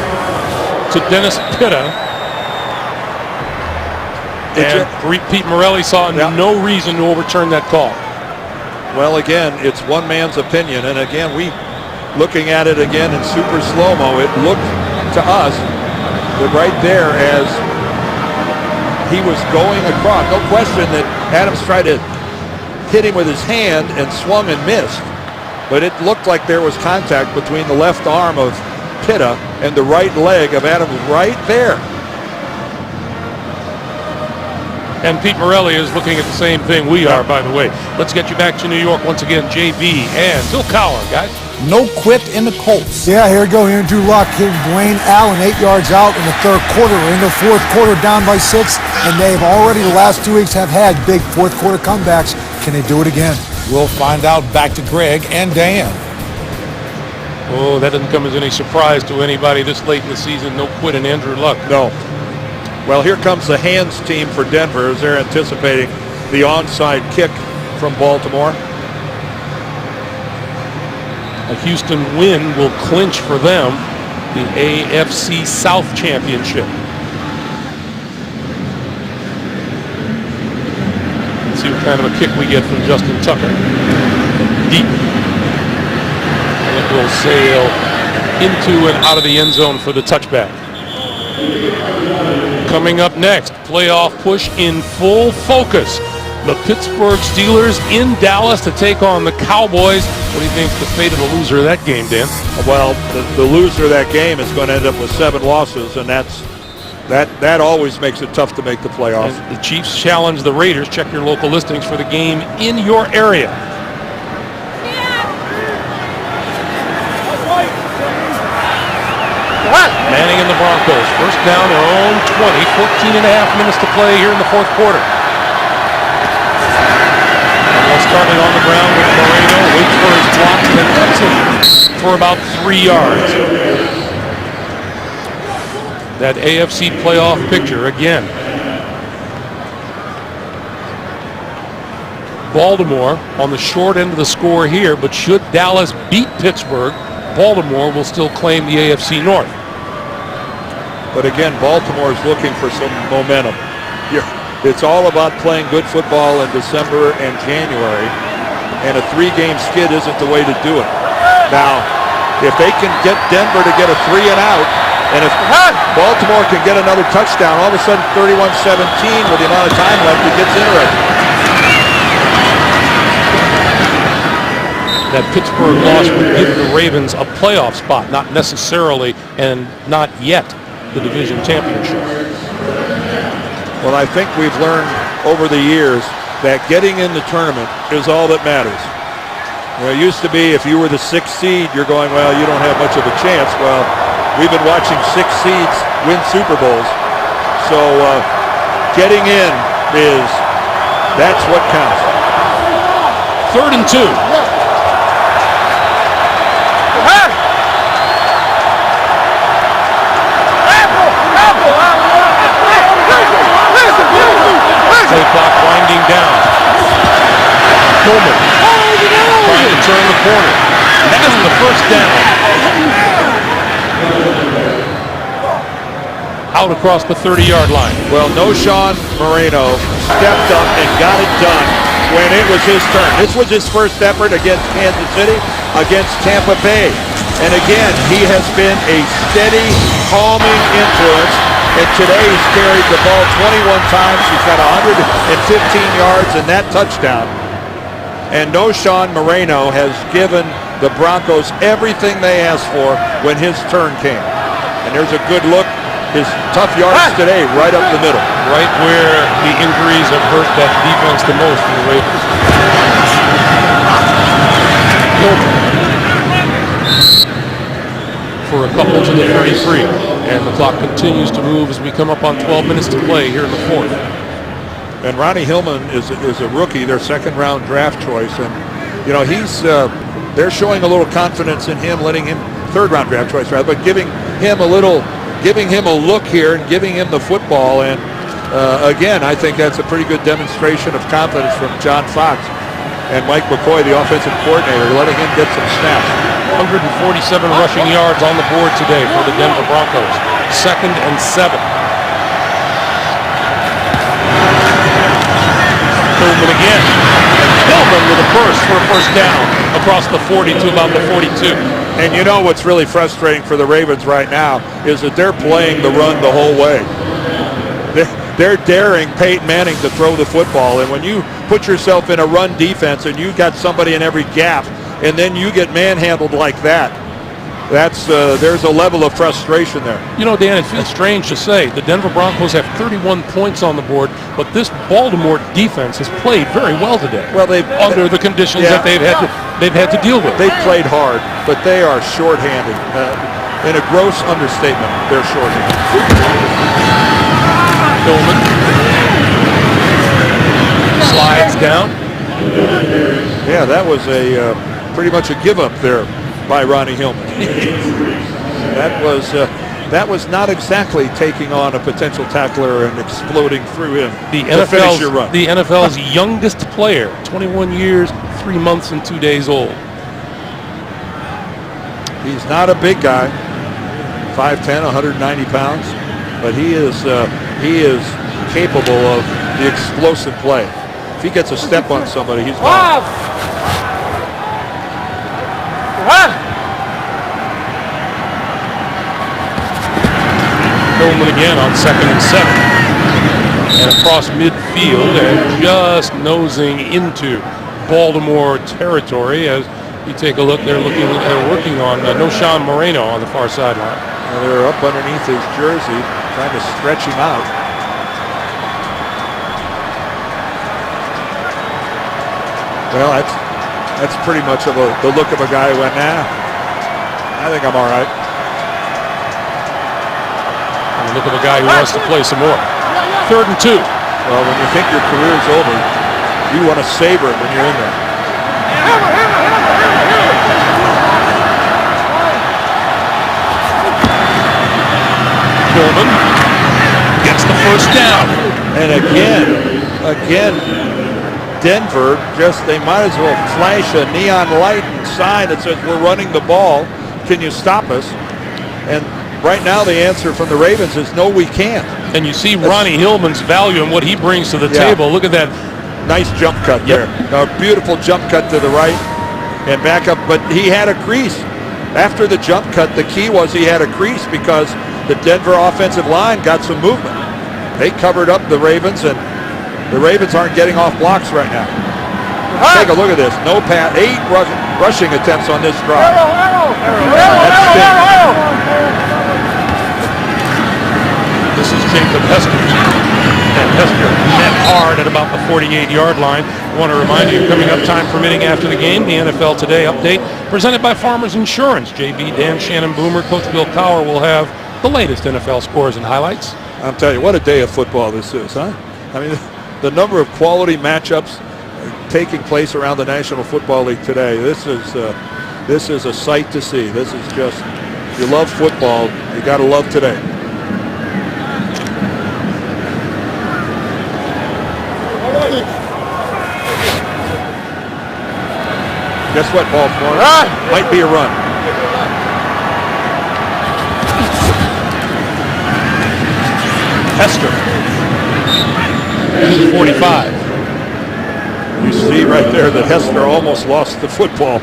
to Dennis Pitta. And Pete Morelli saw no reason to overturn that call. Well, again, it's one man's opinion. And again, looking at it again in super slow-mo, it looked to us that right there as he was going across. No question that Adams tried to hit him with his hand and swung and missed. But it looked like there was contact between the left arm of Pitta and the right leg of Adams right there. And Pete Morelli is looking at the same thing we are, by the way. Let's get you back to New York once again, JB and Phil Cowler, guys. No quit in the Colts. Yeah, here we go. Andrew Luck hitting Dwayne Allen 8 yards out in the third quarter. We're in the fourth quarter down by 6, and they've already, the last 2 weeks, have had big fourth quarter comebacks. Can they do it again? We'll find out. Back to Greg and Dan. Oh, that doesn't come as any surprise to anybody this late in the season. No quit in Andrew Luck. No. Well, here comes the hands team for Denver as they're anticipating the onside kick from Baltimore. A Houston win will clinch for them the AFC South Championship. Let's see what kind of a kick we get from Justin Tucker. Deep. And it will sail into and out of the end zone for the touchback. Coming up next, playoff push in full focus. The Pittsburgh Steelers in Dallas to take on the Cowboys. What do you think the fate of the loser of that game, Dan? Well, the loser of that game is going to end up with 7 losses, and that always makes it tough to make the playoffs. And the Chiefs challenge the Raiders. Check your local listings for the game in your area. Manning and the Broncos. First down, their own 20. 14 and a half minutes to play here in the fourth quarter. And they'll start it on the ground with Moreno. Waits for his block, then cuts it for about 3 yards. That AFC playoff picture again. Baltimore on the short end of the score here, but should Dallas beat Pittsburgh, Baltimore will still claim the AFC North. But again, Baltimore is looking for some momentum. It's all about playing good football in December and January, and a 3-game skid isn't the way to do it. Now, if they can get Denver to get a 3 and out, and if Baltimore can get another touchdown, all of a sudden 31-17 with the amount of time left, it gets interesting. That Pittsburgh loss would give the Ravens a playoff spot, not necessarily and not yet the division championship. Well, I think we've learned over the years that getting in the tournament is all that matters. You know, it used to be if you were the 6th seed, you're going, well, you don't have much of a chance. Well, we've been watching 6 seeds win Super Bowls. So getting in that's what counts. 3rd and 2. Play clock winding down. Coleman trying to turn the corner. Has the first down. Out across the 30-yard line. Well, Noshawn Moreno stepped up and got it done when it was his turn. This was his first effort against Kansas City, against Tampa Bay. And again, he has been a steady, calming influence. And today he's carried the ball 21 times. He's got 115 yards and that touchdown. And Noshawn Moreno has given the Broncos everything they asked for when his turn came. And there's a good look. His tough yards today right up the middle. Right where the injuries have hurt that defense the most for the Ravens. For a couple to the 33. And the clock continues to move as we come up on 12 minutes to play here in the fourth. And Ronnie Hillman is a rookie, their second-round draft choice. And, you know, they're showing a little confidence in him, letting him, third-round draft choice, rather, but giving him a look here and giving him the football. And, again, I think that's a pretty good demonstration of confidence from John Fox and Mike McCoy, the offensive coordinator, letting him get some snaps. 147 rushing yards on the board today for the Denver Broncos. 2nd and 7. Hillman again. Hillman with a burst for a first down across the 40 to about the 42. And you know what's really frustrating for the Ravens right now is that they're playing the run the whole way. They're daring Peyton Manning to throw the football. And when you put yourself in a run defense and you got somebody in every gap, and then you get manhandled like that, there's a level of frustration there. You know, Dan, it feels strange to say the Denver Broncos have 31 points on the board, but this Baltimore defense has played very well today. Well, under the conditions that they've had to deal with. They've played hard, but they are shorthanded. In a gross understatement, they're shorthanded. Hillman slides down. Yeah, that was pretty much a give up there by Ronnie Hillman. That was not exactly taking on a potential tackler and exploding through him to finish your run. The NFL's youngest player, 21 years, 3 months, and 2 days old. He's not a big guy, 5'10", 190 pounds, but he is capable of the explosive play. If he gets a step on somebody, he's gone. Hillman again on 2nd and 7. And across midfield and just nosing into Baltimore territory as you take a look. They're working on Noshawn Moreno on the far sideline. They're up underneath his jersey, trying to stretch him out. Well, that's pretty much of the look of a guy who went, nah, I think I'm all right. And the look of a guy who wants to play some more. 3rd and 2. Well, when you think your career's over, you want to savor it when you're in there. Hillman gets the first down. And again, Denver, they might as well flash a neon light sign that says we're running the ball. Can you stop us? And right now the answer from the Ravens is no, we can't. And you see Ronnie Hillman's value and what he brings to the table. Look at that. Nice jump cut there. A beautiful jump cut to the right and back up. But he had a crease. After the jump cut, the key was he had a crease because the Denver offensive line got some movement. They covered up the Ravens, and the Ravens aren't getting off blocks right now. Take a look at this. No pass. 8 rushing attempts on this drive. This is Jacob Hester. And Hester met hard at about the 48-yard line. I want to remind you, coming up time permitting after the game, the NFL Today update presented by Farmers Insurance. JB, Dan, Shannon Boomer, Coach Bill Cowher will have the latest NFL scores and highlights. I'm telling you, what a day of football this is, huh? I mean, the number of quality matchups taking place around the National Football League today. This is a sight to see. This is just, if you love football, you got to love today. Guess what, Baltimore? Might be a run. Hester, 45. You see right there that Hester almost lost the football.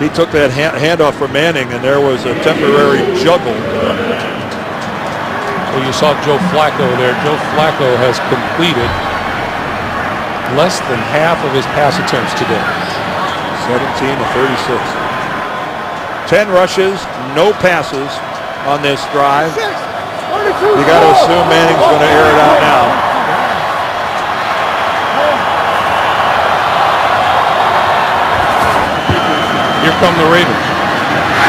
He took that handoff from Manning, and there was a temporary juggle. Well, you saw Joe Flacco there. Joe Flacco has completed less than half of his pass attempts today. 17 to 36. 10 rushes, no passes on this drive. You got to assume Manning's going to air it out now. Here come the Ravens.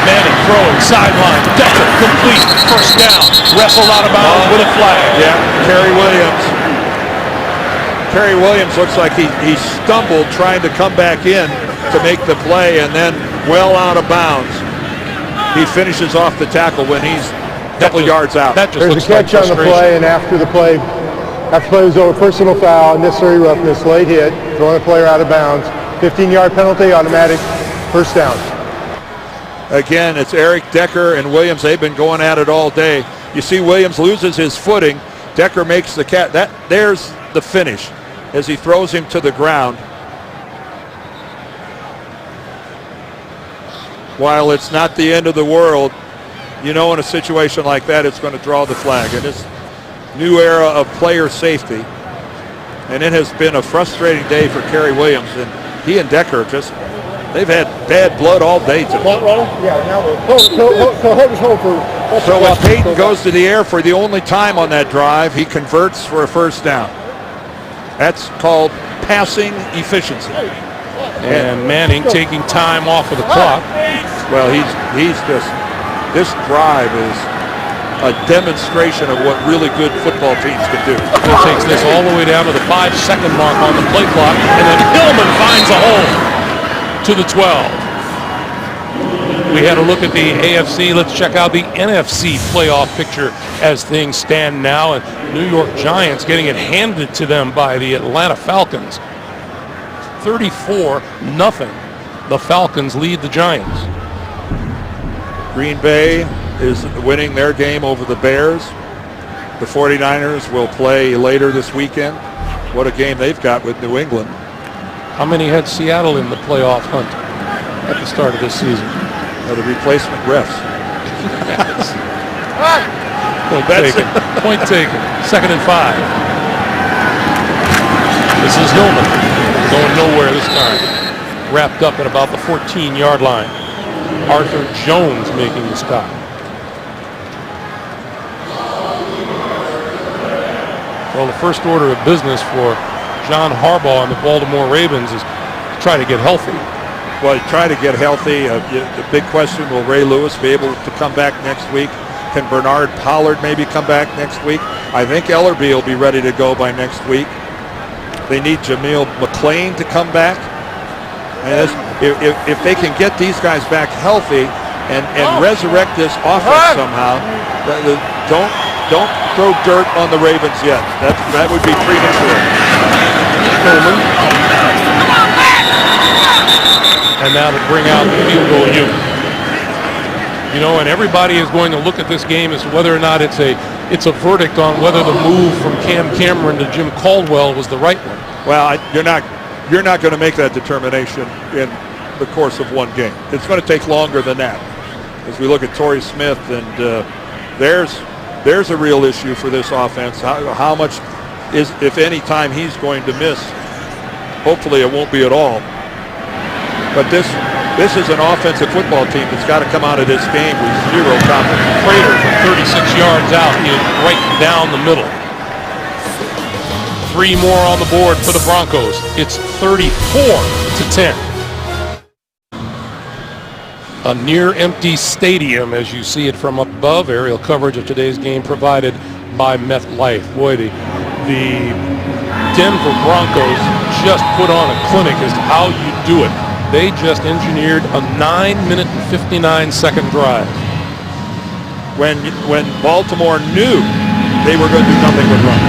Manning throwing, sideline, Decker, complete, first down. Wrestled out of bounds with a flag. Yeah, Kerry Williams looks like he stumbled trying to come back in to make the play, and then well out of bounds. He finishes off the tackle when he's a couple yards out. There's a catch on the play, and after the play was over, personal foul, unnecessary roughness, late hit, throwing the player out of bounds, 15-yard penalty, automatic first down. Again, it's Eric Decker and Williams. They've been going at it all day. You see Williams loses his footing. Decker makes the catch. There's the finish as he throws him to the ground. While it's not the end of the world, you know in a situation like that it's going to draw the flag. And this new era of player safety. And it has been a frustrating day for Kerry Williams. And he and Decker they've had bad blood all day today. So when Peyton goes to the air for the only time on that drive, he converts for a first down. That's called passing efficiency. And Manning taking time off of the clock. Well, this drive is a demonstration of what really good football teams can do. He takes this all the way down to the 5-second mark on the play clock, and then Hillman finds a hole to the 12. We had a look at the AFC. Let's check out the NFC playoff picture as things stand now. And New York Giants getting it handed to them by the Atlanta Falcons. 34-0. The Falcons lead the Giants. Green Bay is winning their game over the Bears. The 49ers will play later this weekend. What a game they've got with New England. How many had Seattle in the playoff hunt at the start of this season? The replacement refs. Point taken. 2nd and 5. This is Hillman. Going nowhere this time. Wrapped up at about the 14-yard line. Arthur Jones making the stop. Well, the first order of business for John Harbaugh and the Baltimore Ravens is to try to get healthy. Well, try to get healthy. The big question, will Ray Lewis be able to come back next week? Can Bernard Pollard maybe come back next week? I think Ellerbe will be ready to go by next week. They need Jameel McClain to come back. And if they can get these guys back healthy and resurrect this offense somehow, don't throw dirt on the Ravens yet. That would be premature. Coleman. And now to bring out the field goal unit. You know, and everybody is going to look at this game as to whether or not it's a verdict on whether the move from Cam Cameron to Jim Caldwell was the right one. Well, you're not going to make that determination in the course of one game. It's going to take longer than that. As we look at Torrey Smith, and there's a real issue for this offense. How much is, if any, time he's going to miss? Hopefully it won't be at all. But this is an offensive football team that's got to come out of this game with zero confidence. Prater from 36 yards out. He is right down the middle. 3 more on the board for the Broncos. It's 34-10. A near empty stadium as you see it from above. Aerial coverage of today's game provided by MetLife. Boy, the Denver Broncos just put on a clinic as to how you do it. They just engineered a 9-minute and 59-second drive. When Baltimore knew they were going to do nothing but run.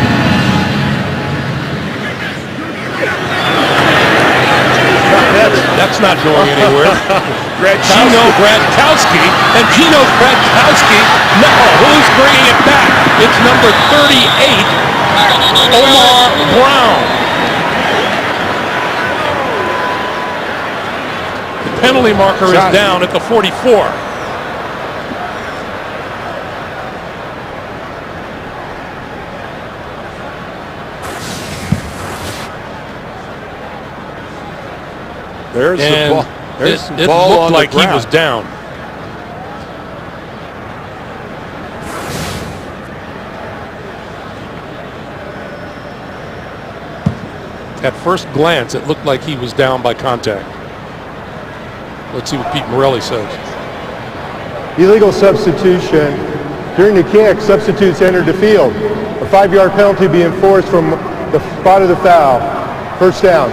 That's not going anywhere. Gino Gradkowski, and Gino Gradkowski, no, who's bringing it back? It's number 38, Omar Brown. penalty marker is down at the 44. There's the ball. There's the it ball looked on like the ground. he was down. At first glance, it looked like he was down by contact. Let's see what Pete Morelli says. Illegal substitution. During the kick, substitutes entered the field. A 5-yard penalty be enforced from the spot of the foul. First down.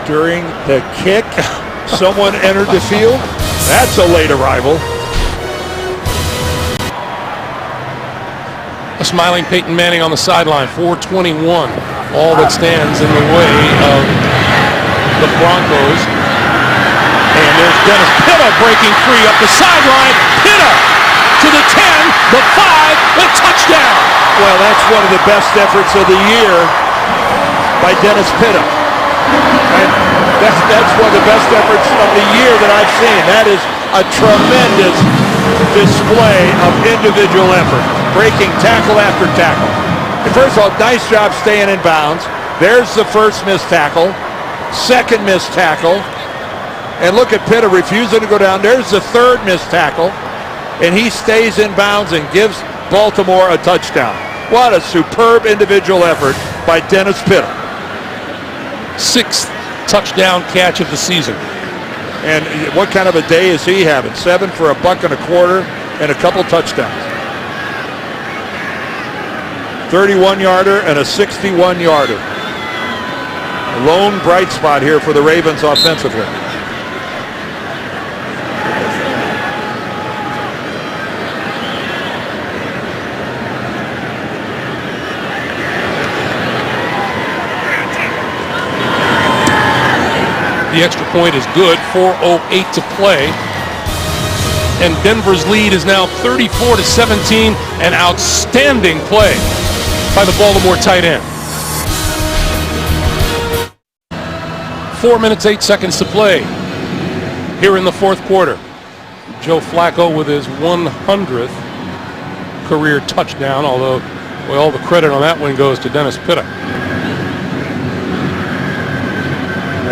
During the kick, someone entered the field. That's a late arrival. A smiling Peyton Manning on the sideline, 4:21. All that stands in the way of the Broncos. And there's Dennis Pitta breaking free up the sideline. Pitta to the 10, the 5, the touchdown. Well, that's one of the best efforts of the year by Dennis Pitta. And that's one of the best efforts of the year that I've seen. That is a tremendous display of individual effort, breaking tackle after tackle. And first of all, nice job staying in bounds. There's the first missed tackle, second missed tackle, and look at Pitta refusing to go down. There's the third missed tackle, and he stays in bounds and gives Baltimore a touchdown. What a superb individual effort by Dennis Pitta. 6th touchdown catch of the season. And what kind of a day is he having? 7 for a buck and a quarter and a couple touchdowns. 31-yarder and a 61-yarder. A lone bright spot here for the Ravens offensively. The extra point is good, 4:08 to play. And Denver's lead is now 34-17, an outstanding play by the Baltimore tight end. 4 minutes, 8 seconds to play here in the fourth quarter. Joe Flacco with his 100th career touchdown, although all the credit on that one goes to Dennis Pitta.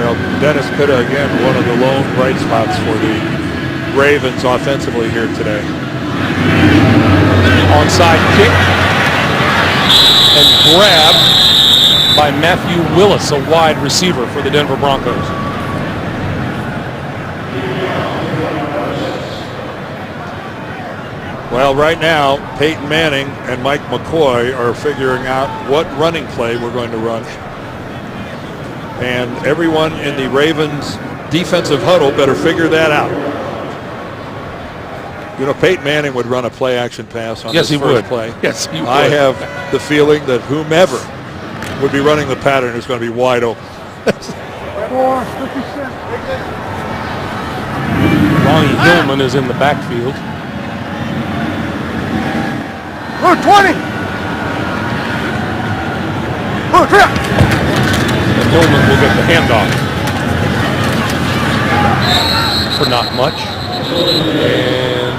Well, Dennis Pitta, again, one of the lone bright spots for the Ravens offensively here today. Onside kick and grabbed by Matthew Willis, a wide receiver for the Denver Broncos. Well, right now, Peyton Manning and Mike McCoy are figuring out what running play we're going to run. And everyone in the Ravens defensive huddle better figure that out. You know, Peyton Manning would run a play action pass on this first play. Yes, he would. I have the feeling that whomever would be running the pattern is going to be wide open. Lonnie Hillman is in the backfield. 20. And Hillman will get the handoff for not much. And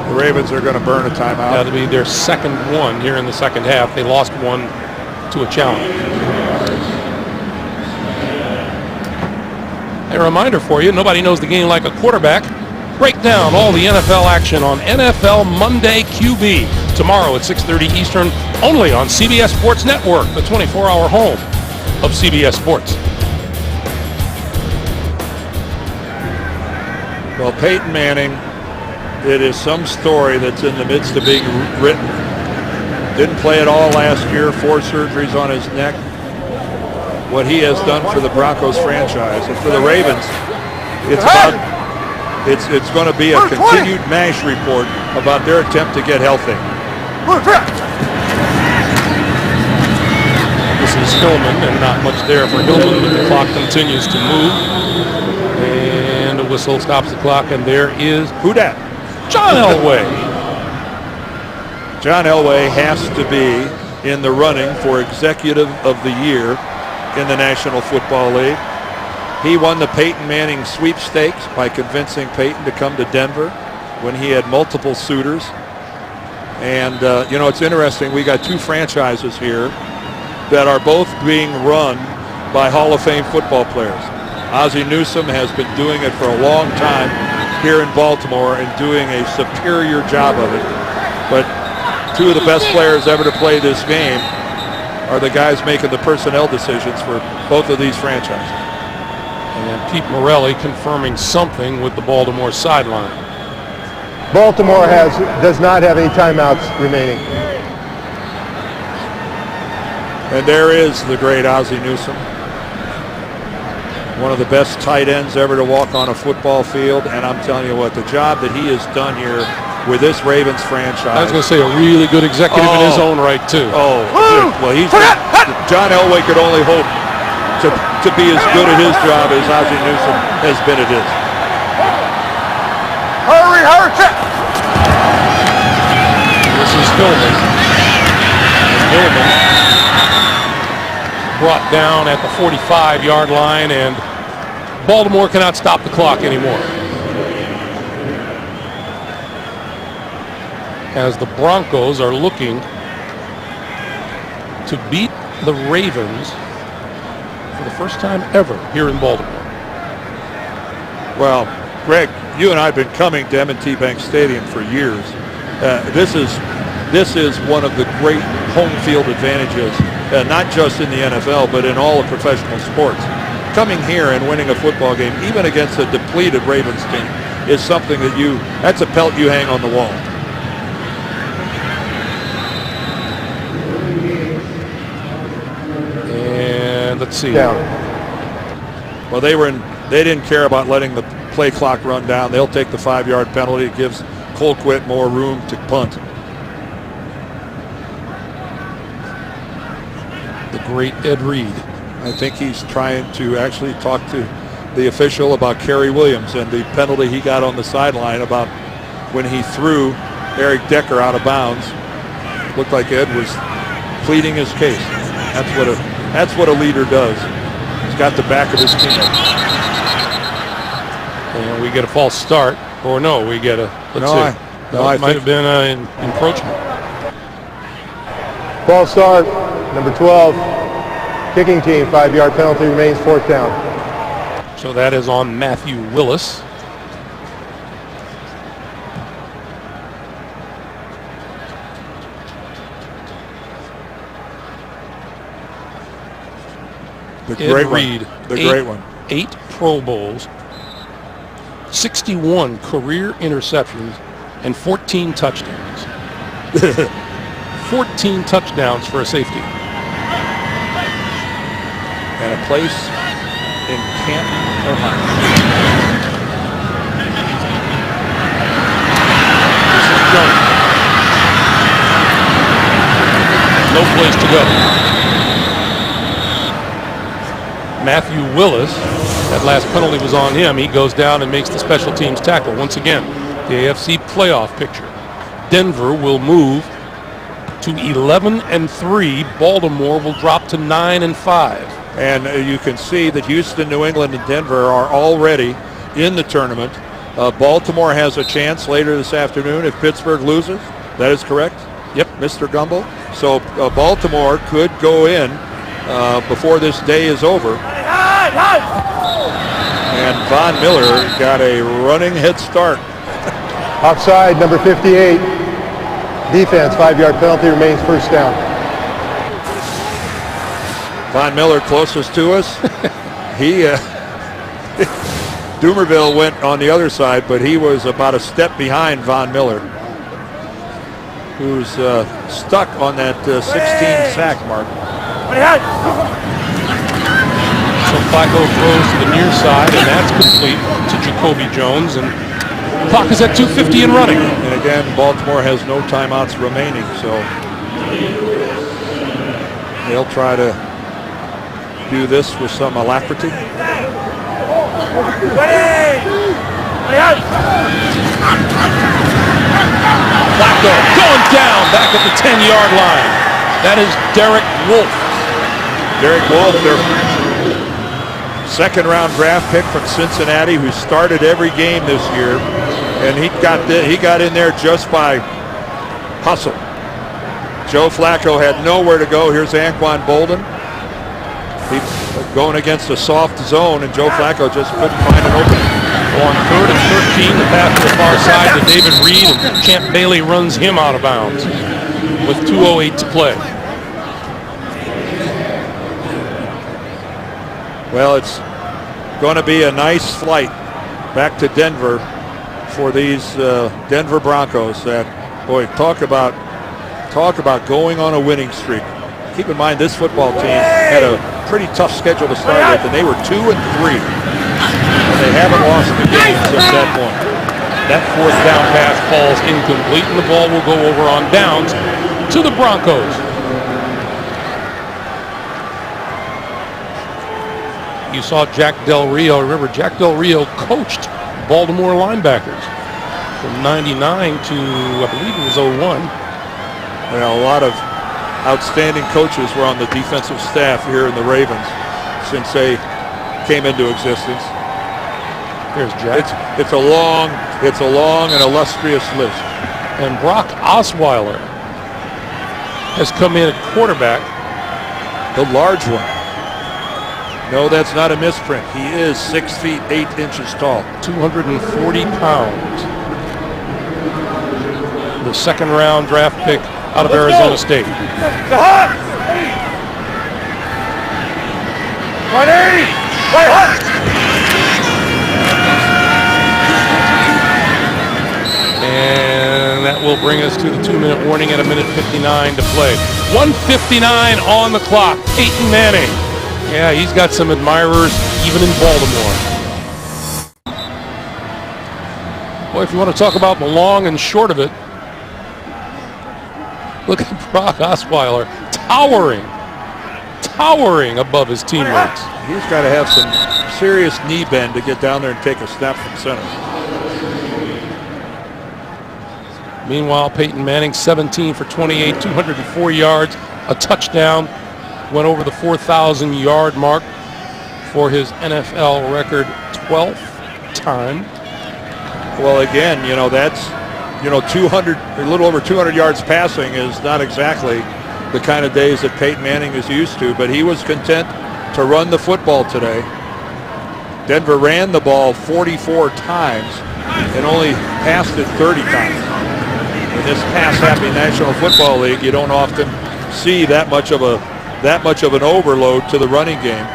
the Ravens are going to burn a timeout. that'll be their second one here in the second half. They lost one to a challenge. A reminder for you, nobody knows the game like a quarterback. Break down all the NFL action on NFL Monday QB tomorrow at 6:30 Eastern, only on CBS Sports Network, the 24-hour home of CBS Sports. Well, Peyton Manning, it is some story that's in the midst of being written. Didn't play at all last year, 4 surgeries on his neck. What he has done for the Broncos franchise and for the Ravens, it's going to be a continued MASH report about their attempt to get healthy. This is Hillman, and not much there for Hillman, but the clock continues to move. And a whistle stops the clock, and there is who dat? John Elway. John Elway has to be in the running for Executive of the Year in the National Football League. He won the Peyton Manning sweepstakes by convincing Peyton to come to Denver when he had multiple suitors. And, it's interesting. We got two franchises here that are both being run by Hall of Fame football players. Ozzie Newsome has been doing it for a long time here in Baltimore and doing a superior job of it. But two of the best players ever to play this game are the guys making the personnel decisions for both of these franchises. And Pete Morelli confirming something with the Baltimore sideline. Baltimore does not have any timeouts remaining. And there is the great Ozzie Newsome. One of the best tight ends ever to walk on a football field. And I'm telling you what, the job that he has done here with this Ravens franchise. I was going to say a really good executive in his own right, too. Oh, well, John Elway could only hope to be as good at his job as Ozzie Newsome has been at his. Hurry, hurry, check! This is Hillman. Hillman brought down at the 45-yard line, and Baltimore cannot stop the clock anymore. As the Broncos are looking to beat the Ravens for the first time ever here in Baltimore. Well, Greg, you and I have been coming to M&T Bank Stadium for years. This is one of the great home field advantages, not just in the NFL, but in all of professional sports. Coming here and winning a football game, even against a depleted Ravens team, is something that's a pelt you hang on the wall. And let's see. Down. Well, they didn't care about letting the play clock run down. They'll take the 5-yard penalty. It gives Colquitt more room to punt. The great Ed Reed. I think he's trying to actually talk to the official about Kerry Williams and the penalty he got on the sideline about when he threw Eric Decker out of bounds. Looked like Ed was pleading his case. That's what a leader does. He's got the back of his team. And we get a false start. Or no, we get a, let's see. I might have been an encroachment. False start, number 12. Kicking team, 5-yard penalty remains, 4th down. So that is on Matthew Willis. The Ed great Reed, one. The great one. 8 Pro Bowls, 61 career interceptions, and 14 touchdowns. 14 touchdowns for a safety. And a place in Canton, Ohio. This is Jones. No place to go. Matthew Willis, that last penalty was on him. He goes down and makes the special teams tackle. Once again, the AFC playoff picture. Denver will move to 11-3. Baltimore will drop to 9-5. And you can see that Houston, New England, and Denver are already in the tournament. Baltimore has a chance later this afternoon if Pittsburgh loses. That is correct? Yep. Mr. Gumble. So Baltimore could go in before this day is over. And Von Miller got a running head start. Offside, number 58. Defense, 5-yard penalty remains, 1st down. Von Miller closest to us. Dumerville went on the other side, but he was about a step behind Von Miller, who's stuck on that 16 sack mark. So Flacco throws to the near side, and that's complete to Jacoby Jones. And the clock is at 2:50 and running. And again, Baltimore has no timeouts remaining, so they'll try to do this with some alacrity. Flacco going down back at the 10-yard line. That is Derek Wolfe. Derek Wolfe, their second-round draft pick from Cincinnati who started every game this year, and he got in there just by hustle. Joe Flacco had nowhere to go. Here's Anquan Bolden. He's going against a soft zone, and Joe Flacco just couldn't find an opening. On 3rd and 13, the pass to the far side to David Reed, and Champ Bailey runs him out of bounds with 2:08 to play. Well, it's going to be a nice flight back to Denver for these Denver Broncos. That, boy, talk about going on a winning streak. Keep in mind, this football team had a pretty tough schedule to start with, and they were 2-3. And they haven't lost the game since that point. That 4th down pass falls incomplete, and the ball will go over on downs to the Broncos. You saw Jack Del Rio. Remember, Jack Del Rio coached Baltimore linebackers from 99 to, I believe it was 01. Well, a lot of outstanding coaches were on the defensive staff here in the Ravens since they came into existence. Here's Jack. It's a long and illustrious list. And Brock Osweiler has come in at quarterback. The large one. No, that's not a misprint. He is 6 feet 8 inches tall. 240 pounds. The 2nd round draft pick out of Arizona State. 180! Right hot! And that will bring us to the 2-minute warning at 1:59 to play. 1:59 on the clock. Peyton Manning. Yeah, he's got some admirers even in Baltimore. Boy, if you want to talk about the long and short of it, look at Brock Osweiler towering above his teammates. He's got to have some serious knee bend to get down there and take a snap from center. Meanwhile, Peyton Manning, 17 for 28, 204 yards, a touchdown, went over the 4,000-yard mark for his NFL record 12th time. Well, again, that's 200, a little over 200 yards passing is not exactly the kind of days that Peyton Manning is used to, but he was content to run the football today. Denver ran the ball 44 times and only passed it 30 times. In this pass-happy National Football League, you don't often see that much of an overload to the running game.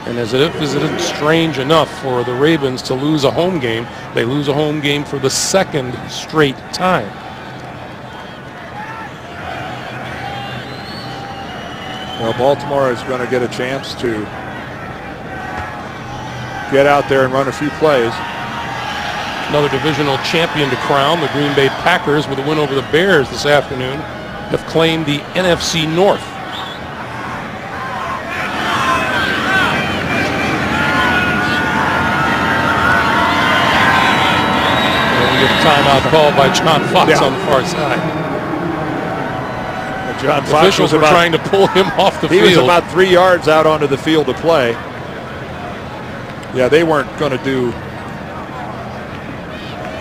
And as it isn't strange enough for the Ravens to lose a home game, they lose a home game for the 2nd straight time. Well, Baltimore is going to get a chance to get out there and run a few plays. Another divisional champion to crown. The Green Bay Packers, with a win over the Bears this afternoon, have claimed the NFC North. And we get a timeout called by John Fox on the far side. John Fox Officials were trying to pull him off the field. He was about 3 yards out onto the field to play. Yeah, they weren't going to do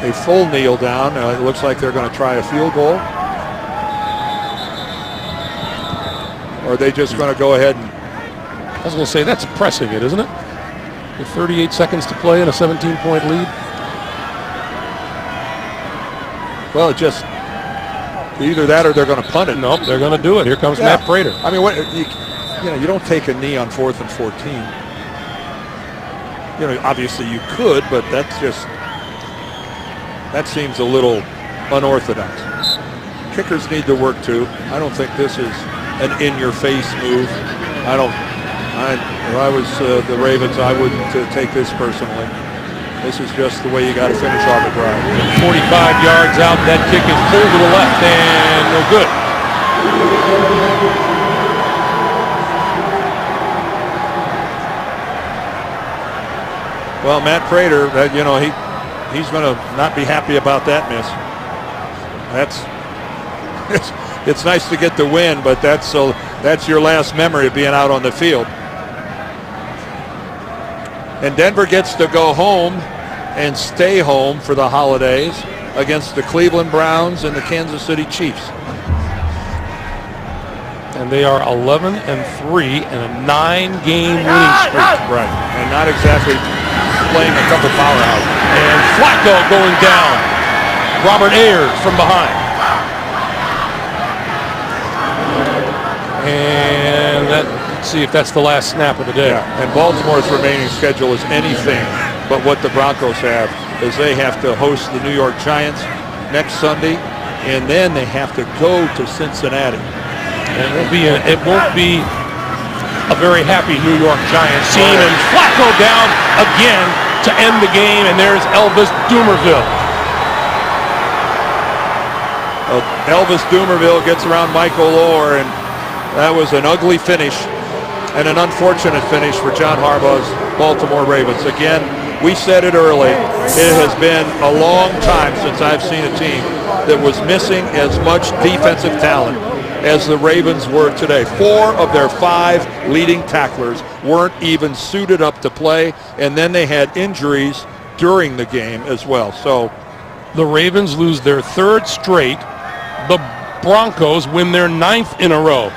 a full kneel down. It looks like they're going to try a field goal. Or are they just going to go ahead and... I was going to say, that's pressing it, isn't it? With 38 seconds to play and a 17-point lead. Well, it just... Either that or they're going to punt it. Nope, they're going to do it. Here comes Matt Prater. I mean, you don't take a knee on 4th and 14. Obviously you could, but that seems a little unorthodox. Kickers need to work too. I don't think this is an in-your-face move. If I was the Ravens, I wouldn't take this personally. This is just the way you got to finish off a drive. 45 yards out. That kick is pulled to the left and no good. Well, Matt Prater, he's going to not be happy about that miss. It's nice to get the win, but that's your last memory of being out on the field. And Denver gets to go home and stay home for the holidays against the Cleveland Browns and the Kansas City Chiefs. And they are 11-3 and a 9-game winning streak. Right. And not exactly playing a couple powerhouses. And Flacco going down. Robert Ayers from behind. And let's see if that's the last snap of the day. Yeah. And Baltimore's remaining schedule is anything but what the Broncos have, as they have to host the New York Giants next Sunday, and then they have to go to Cincinnati. And it won't be a very happy New York Giants team. And Flacco down again to end the game. And there's Elvis Dumervil. Elvis Dumervil gets around Michael Orr, and that was an ugly finish and an unfortunate finish for John Harbaugh's Baltimore Ravens. Again, we said it early. It has been a long time since I've seen a team that was missing as much defensive talent as the Ravens were today. 4 of their 5 leading tacklers weren't even suited up to play, and then they had injuries during the game as well. So the Ravens lose their 3rd straight. The Broncos win their 9th in a row.